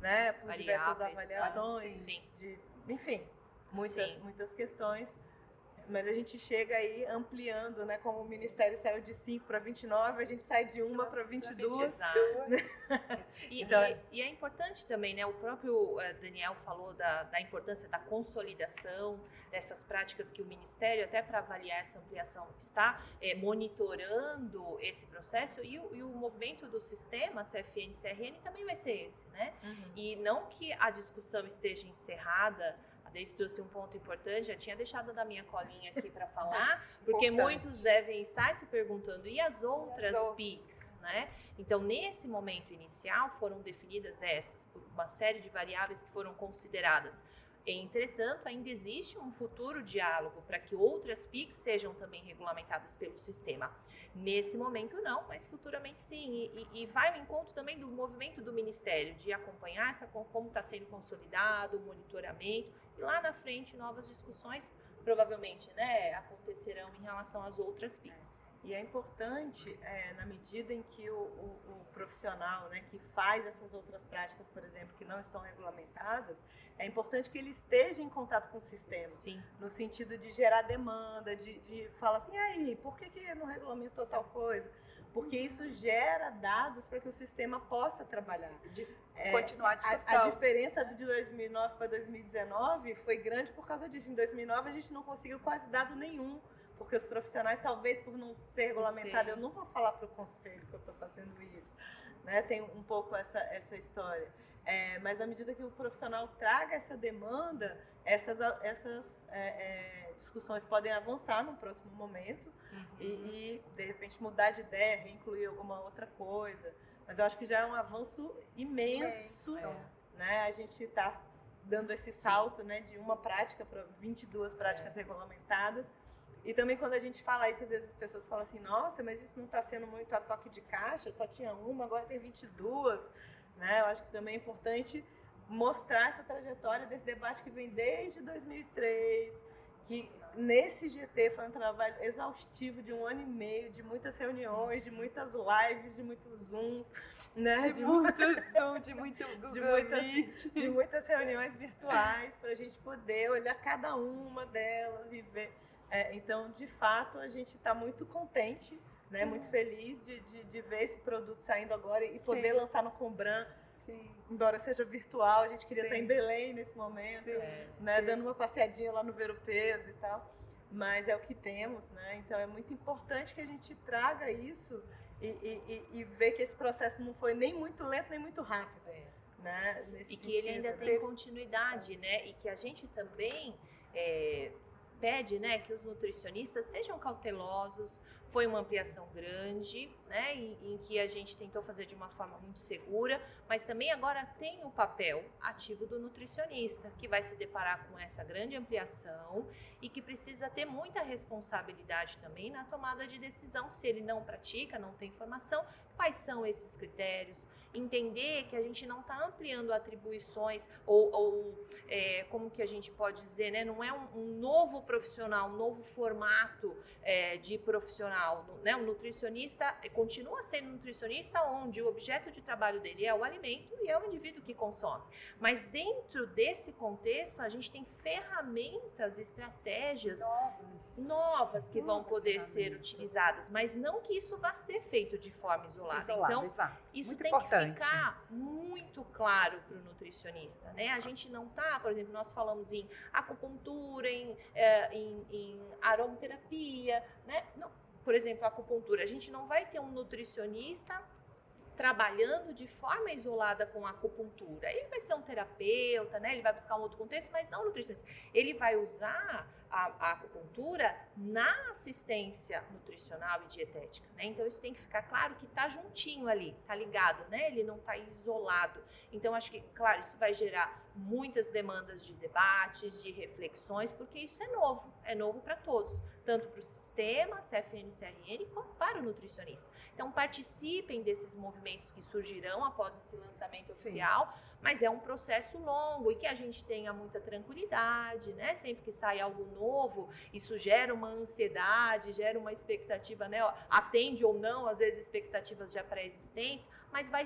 né, por diversas avaliações, enfim, muitas questões. Mas a gente chega aí ampliando, né? Como o Ministério saiu de 5 para 29, a gente sai de 1 para 22. Exato. E é importante também, né? O próprio Daniel falou da importância da consolidação dessas práticas que o Ministério, até para avaliar essa ampliação, está monitorando esse processo, e o movimento do sistema CFN e CRN também vai ser esse, né? E não que a discussão esteja encerrada. A Deise trouxe um ponto importante, já tinha deixado da minha colinha aqui para falar, porque muitos devem estar se perguntando, e as outras PICs, né? Então, nesse momento inicial, foram definidas essas, por uma série de variáveis que foram consideradas. Entretanto, ainda existe um futuro diálogo para que outras PICs sejam também regulamentadas pelo sistema. Nesse momento não, mas futuramente sim. E vai ao encontro também do movimento do Ministério, de acompanhar como está sendo consolidado, o monitoramento, e lá na frente novas discussões provavelmente, né, acontecerão em relação às outras PICs. E é importante, na medida em que o profissional, né, que faz essas outras práticas, por exemplo, que não estão regulamentadas, é importante que ele esteja em contato com o sistema. Sim. No sentido de gerar demanda, de falar assim, e aí, por que não regulamentou tal coisa? Porque isso gera dados para que o sistema possa trabalhar. Continuar a discussão. A diferença de 2009 para 2019 foi grande por causa disso. Em 2009 a gente não conseguiu quase dado nenhum, porque os profissionais, talvez por não ser regulamentado, eu não vou falar para o conselho que eu estou fazendo isso, né? Tem um pouco essa história. Mas à medida que o profissional traga essa demanda, essas discussões podem avançar no próximo momento e, de repente, mudar de ideia, reincluir alguma outra coisa. Mas eu acho que já é um avanço imenso, né? A gente está dando esse salto, né, de uma prática para 22 práticas regulamentadas. E também quando a gente fala isso, às vezes as pessoas falam assim, nossa, mas isso não está sendo muito a toque de caixa, só tinha uma, agora tem 22. Né? Eu acho que também é importante mostrar essa trajetória desse debate que vem desde 2003, que nesse GT foi um trabalho exaustivo de 1 ano e meio, de muitas reuniões, de muitas lives, de muitos Zooms, né? de muito Zoom, de muito Google Meet. De muitas reuniões virtuais para a gente poder olhar cada uma delas e ver. Então, de fato, a gente está muito contente, né? Muito feliz de ver esse produto saindo agora e poder lançar no Combran. Sim. Embora seja virtual, a gente queria estar em Belém nesse momento, né? Dando uma passeadinha lá no Ver o Peso e tal. Mas é o que temos, né? Então é muito importante que a gente traga isso e ver que esse processo não foi nem muito lento, nem muito rápido. Né? E que ele ainda tem continuidade, né? E que a gente também pede, né, que os nutricionistas sejam cautelosos. Foi uma ampliação grande, né, em que a gente tentou fazer de uma forma muito segura, mas também agora tem o papel ativo do nutricionista, que vai se deparar com essa grande ampliação e que precisa ter muita responsabilidade também na tomada de decisão. Se ele não pratica, não tem informação, quais são esses critérios, entender que a gente não está ampliando atribuições ou como que a gente pode dizer, né, não é um novo profissional, um novo formato de profissional. Né? O nutricionista continua sendo nutricionista, onde o objeto de trabalho dele é o alimento e é o indivíduo que consome. Mas dentro desse contexto, a gente tem ferramentas, estratégias novas que vão poder ser utilizadas, mas não que isso vá ser feito de forma isolada. Então, isso muito tem importante. Que ficar muito claro para o nutricionista. Né? A gente não está, por exemplo, nós falamos em acupuntura, em aromaterapia, né? Não. Por exemplo, a acupuntura, a gente não vai ter um nutricionista trabalhando de forma isolada com a acupuntura. Ele vai ser um terapeuta, né? Ele vai buscar um outro contexto, mas não nutricionista. Ele vai usar a acupuntura na assistência nutricional e dietética, né? Então isso tem que ficar claro que está juntinho ali, está ligado, né? Ele não está isolado. Então acho que, claro, isso vai gerar muitas demandas de debates, de reflexões, porque isso é novo para todos, tanto para o sistema, CFN, CRN, quanto para o nutricionista. Então participem desses movimentos que surgirão após esse lançamento oficial, mas é um processo longo e que a gente tenha muita tranquilidade, né? Sempre que sai algo novo, isso gera uma ansiedade, gera uma expectativa, né? Atende ou não, às vezes, expectativas já pré-existentes, mas vai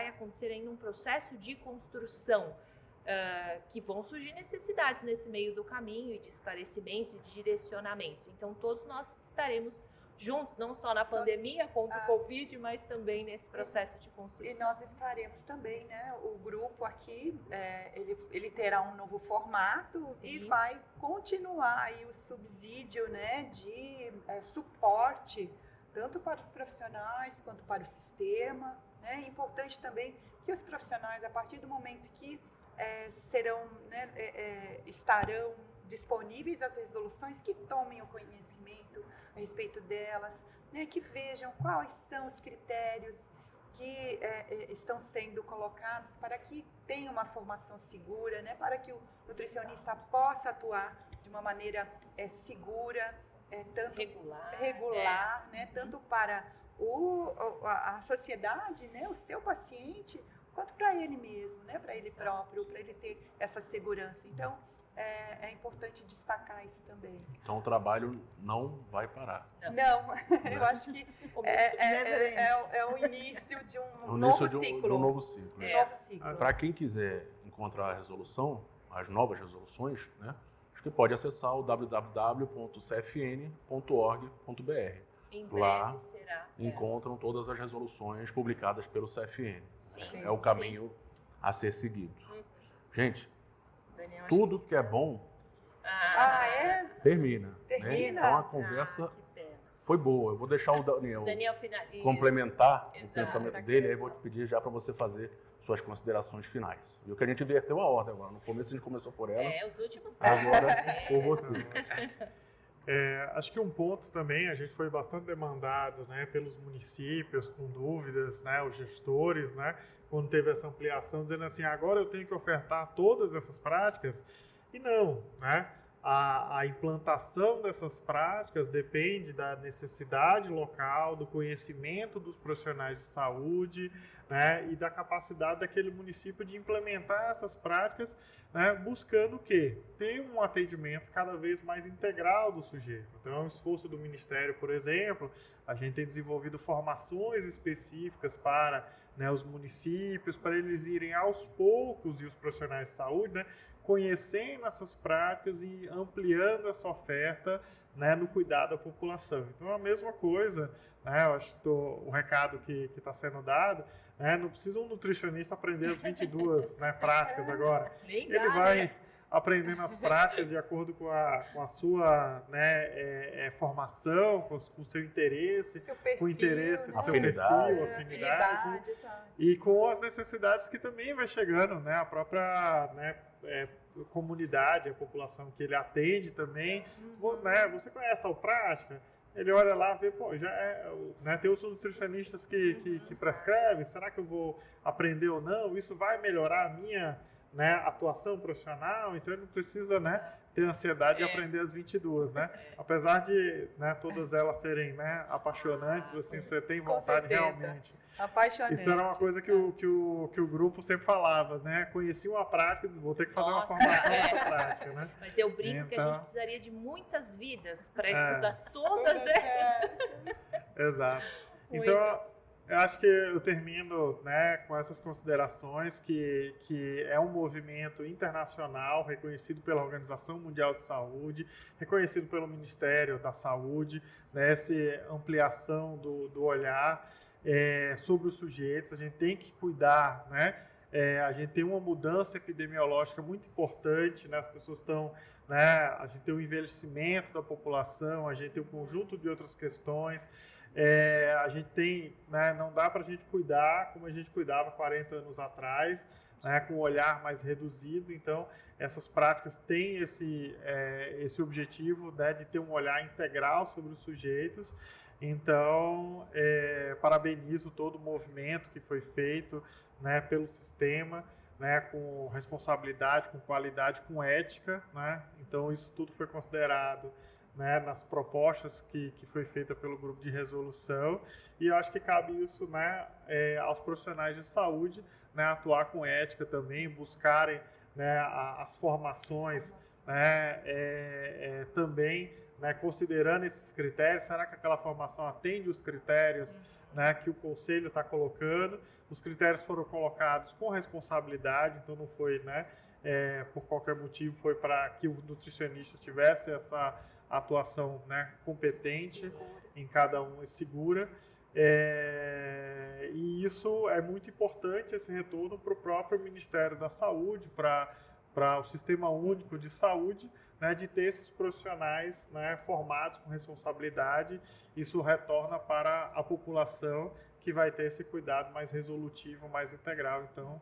acontecer ainda um processo de construção, que vão surgir necessidades nesse meio do caminho e de esclarecimentos e de direcionamentos. Então, todos nós estaremos juntos, não só na pandemia contra o Covid, mas também nesse processo de construção. E nós estaremos também, né? O grupo aqui, ele terá um novo formato. Sim. E vai continuar aí o subsídio, né, de suporte, tanto para os profissionais quanto para o sistema. Né? É importante também que os profissionais, a partir do momento que estarão disponíveis as resoluções, que tomem o conhecimento a respeito delas, né, que vejam quais são os critérios que estão sendo colocados para que tenha uma formação segura, né, para que o nutricionista possa atuar de uma maneira segura, tanto regular, né, tanto para a sociedade, né, o seu paciente, quanto para ele mesmo, né, para ele próprio, para ele ter essa segurança. Então, é importante destacar isso também. Então, o trabalho não vai parar. Não, eu acho que é o início de um novo ciclo. De um novo ciclo. Novo ciclo. Para quem quiser encontrar a resolução, as novas resoluções, né, acho que pode acessar o www.cfn.org.br. Lá encontram todas as resoluções publicadas pelo CFN. Sim, é o caminho a ser seguido. Gente, tudo que é bom termina. Né? Então a conversa foi boa. Eu vou deixar o Daniel complementar o pensamento dele, aí vou te pedir já para você fazer suas considerações finais. Viu que a gente inverteu a ordem agora. No começo a gente começou por elas. Os últimos. Agora por você. Acho que um ponto também, a gente foi bastante demandado, né, pelos municípios com dúvidas, né, os gestores, né, quando teve essa ampliação, dizendo assim, agora eu tenho que ofertar todas essas práticas, e não, né? A implantação dessas práticas depende da necessidade local, do conhecimento dos profissionais de saúde, né, e da capacidade daquele município de implementar essas práticas, né, buscando o quê? Ter um atendimento cada vez mais integral do sujeito. Então, o esforço do Ministério, por exemplo, a gente tem desenvolvido formações específicas para, né, os municípios, para eles irem aos poucos, e os profissionais de saúde, né, conhecendo essas práticas e ampliando essa oferta, né, no cuidado da população. Então, a mesma coisa, né, eu acho que o recado que está sendo dado, né, não precisa um nutricionista aprender as 22 né, práticas agora. Ele vai aprendendo as práticas de acordo com a sua, né, formação, com o seu interesse, com o interesse do seu perfil, afinidade, e com as necessidades que também vai chegando, né, a própria, né, comunidade, a população que ele atende também, né, você conhece tal prática? Ele olha lá, vê, pô, já né, tem outros nutricionistas que prescrevem, será que eu vou aprender ou não? Isso vai melhorar a minha, né, atuação profissional? Então ele não precisa, né, ter ansiedade de aprender as 22, né? Apesar de, né, todas elas serem, né, apaixonantes, assim, você tem vontade realmente. Apaixonante. Isso era uma coisa que o grupo sempre falava, né? Conheci uma prática e disse, vou ter que fazer uma formação nessa prática, né? Mas eu brinco que a gente precisaria de muitas vidas para estudar todas essas. Exato. Então, eu acho que eu termino, né, com essas considerações, que é um movimento internacional reconhecido pela Organização Mundial de Saúde, reconhecido pelo Ministério da Saúde, né, essa ampliação do olhar sobre os sujeitos. A gente tem que cuidar, né? A gente tem uma mudança epidemiológica muito importante, né? As pessoas estão, né? A gente tem o envelhecimento da população, a gente tem um conjunto de outras questões. A gente tem, né, não dá para a gente cuidar como a gente cuidava 40 anos atrás, né, com um olhar mais reduzido. Então, essas práticas têm esse objetivo, né, de ter um olhar integral sobre os sujeitos. Então, parabenizo todo o movimento que foi feito, né, pelo sistema, né, com responsabilidade, com qualidade, com ética, né? Então, isso tudo foi considerado, né, nas propostas que foi feita pelo grupo de resolução, e eu acho que cabe isso, né, aos profissionais de saúde, né, atuar com ética também, buscarem, né, as formações, né, também, né, considerando esses critérios. Será que aquela formação atende os critérios, né, que o conselho está colocando? Os critérios foram colocados com responsabilidade, então não foi, né, por qualquer motivo, foi para que o nutricionista tivesse essa atuação, né, competente em cada um e segura. E isso é muito importante, esse retorno para o próprio Ministério da Saúde, para o Sistema Único de Saúde, né, de ter esses profissionais, né, formados com responsabilidade. Isso retorna para a população, que vai ter esse cuidado mais resolutivo, mais integral. Então,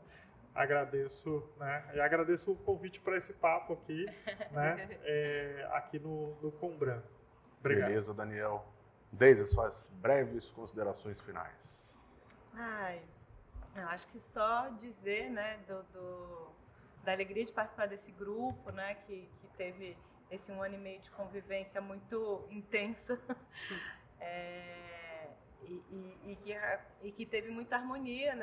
agradeço, né, e agradeço o convite para esse papo aqui, né, aqui no Combran. Obrigado. Beleza, Daniel. Deise, suas breves considerações finais. Eu acho que só dizer, né, da alegria de participar desse grupo, né, que teve esse 1 ano e meio de convivência muito intensa, e que teve muita harmonia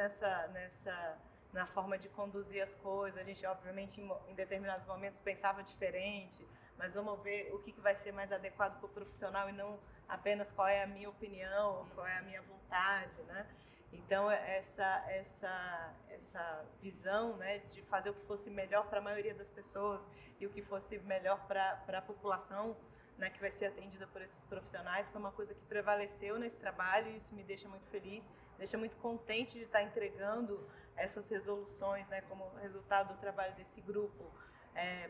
na forma de conduzir as coisas. A gente, obviamente, em determinados momentos pensava diferente, mas vamos ver o que vai ser mais adequado para o profissional e não apenas qual é a minha opinião, qual é a minha vontade, né? Então, essa visão, né, de fazer o que fosse melhor para a maioria das pessoas e o que fosse melhor para a população, né, que vai ser atendida por esses profissionais, foi uma coisa que prevaleceu nesse trabalho, e isso me deixa muito feliz, deixa muito contente de estar entregando essas resoluções, né, como resultado do trabalho desse grupo,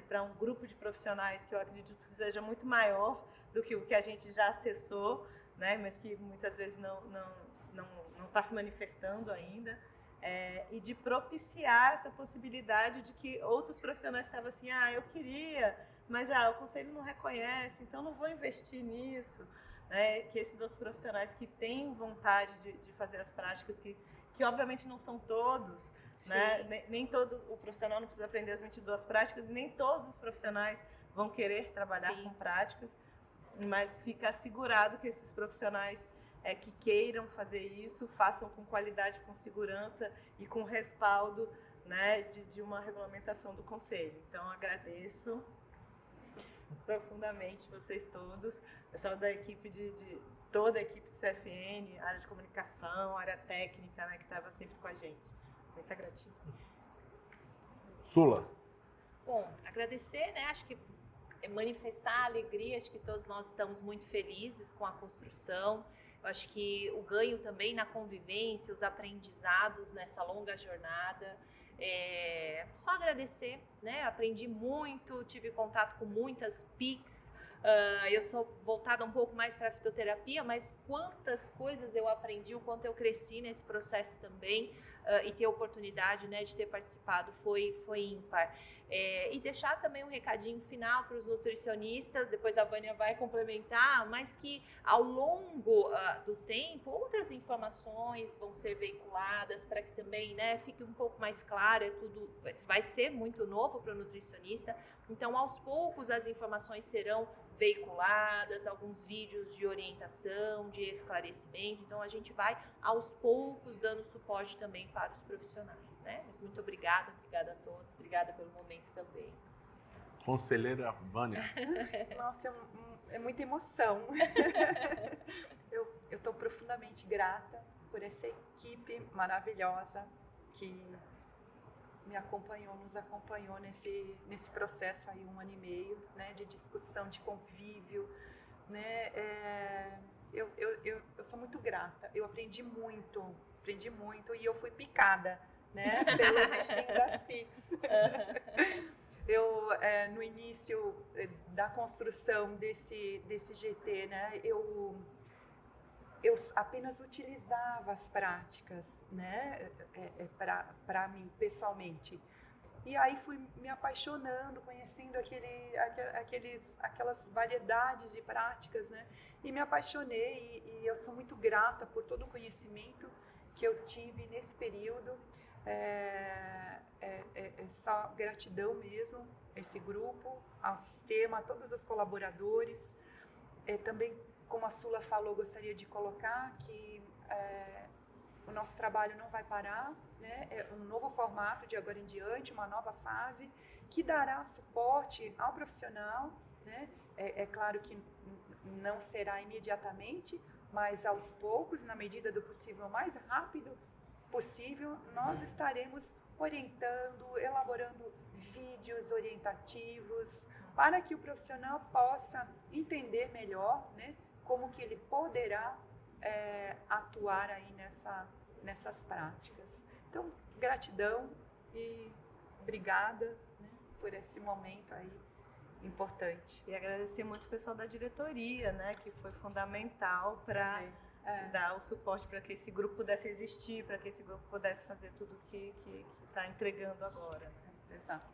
para um grupo de profissionais que eu acredito que seja muito maior do que o que a gente já acessou, né, mas que muitas vezes não está se manifestando ainda, e de propiciar essa possibilidade de que outros profissionais estavam assim, eu queria, mas o conselho não reconhece, então não vou investir nisso, né? Que esses outros profissionais que têm vontade de fazer as práticas, que obviamente não são todos, né? Nem todo o profissional não precisa aprender as 22 práticas, e nem todos os profissionais vão querer trabalhar com práticas, mas fica assegurado que esses profissionais que queiram fazer isso, façam com qualidade, com segurança e com respaldo, né, de uma regulamentação do Conselho. Então, agradeço profundamente vocês todos, pessoal da equipe toda a equipe do CFN, área de comunicação, área técnica, né, que estava sempre com a gente. Muita gratidão. Sula. Bom, agradecer, né, acho que manifestar a alegria, acho que todos nós estamos muito felizes com a construção. Eu acho que o ganho também na convivência, os aprendizados nessa longa jornada. Só agradecer, né? Aprendi muito, tive contato com muitas PICs. Eu sou voltada um pouco mais para a fitoterapia, mas quantas coisas eu aprendi, o quanto eu cresci nesse processo também, e ter a oportunidade, né, de ter participado foi ímpar. E deixar também um recadinho final para os nutricionistas, depois a Vânia vai complementar, mas que ao longo do tempo outras informações vão ser veiculadas para que também, né, fique um pouco mais claro, tudo vai ser muito novo para o nutricionista, então aos poucos as informações serão veiculadas, alguns vídeos de orientação, de esclarecimento, então a gente vai aos poucos dando suporte também para os profissionais, né? Mas muito obrigada a todos, obrigada pelo momento também. Conselheira Vânia. Nossa, é muita emoção. Eu estou profundamente grata por essa equipe maravilhosa que nos acompanhou nesse processo aí 1 ano e meio, né, de discussão, de convívio, né? Eu sou muito grata. Eu aprendi muito e eu fui picada, né, pelo bichinho das PICs. No início da construção desse GT, né, eu apenas utilizava as práticas, né, para mim, pessoalmente. E aí fui me apaixonando, conhecendo aquelas variedades de práticas, né? E me apaixonei e eu sou muito grata por todo o conhecimento que eu tive nesse período. Só gratidão mesmo a esse grupo, ao sistema, a todos os colaboradores. Também, como a Sula falou, gostaria de colocar que o nosso trabalho não vai parar, né? É um novo formato de agora em diante, uma nova fase que dará suporte ao profissional, né? É claro que não será imediatamente, mas aos poucos, na medida do possível, o mais rápido possível, nós estaremos orientando, elaborando vídeos orientativos para que o profissional possa entender melhor, né, como que ele poderá atuar aí nessas práticas. Então, gratidão e obrigada, né, por esse momento aí importante. E agradecer muito o pessoal da diretoria, né, que foi fundamental para dar o suporte para que esse grupo pudesse existir, para que esse grupo pudesse fazer tudo que está entregando agora. Exato.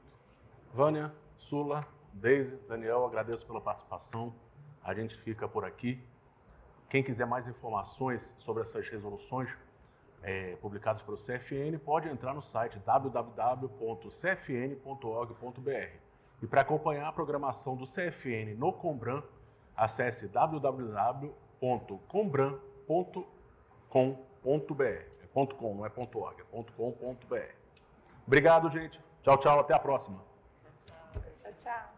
Vânia, Sula, Deise, Daniel, agradeço pela participação. A gente fica por aqui. Quem quiser mais informações sobre essas resoluções publicadas pelo CFN, pode entrar no site www.cfn.org.br. E para acompanhar a programação do CFN no Combran, acesse www.combran.com.br. É .com, não é .org, é .com.br. Obrigado, gente. Tchau, tchau. Até a próxima. Tchau, tchau.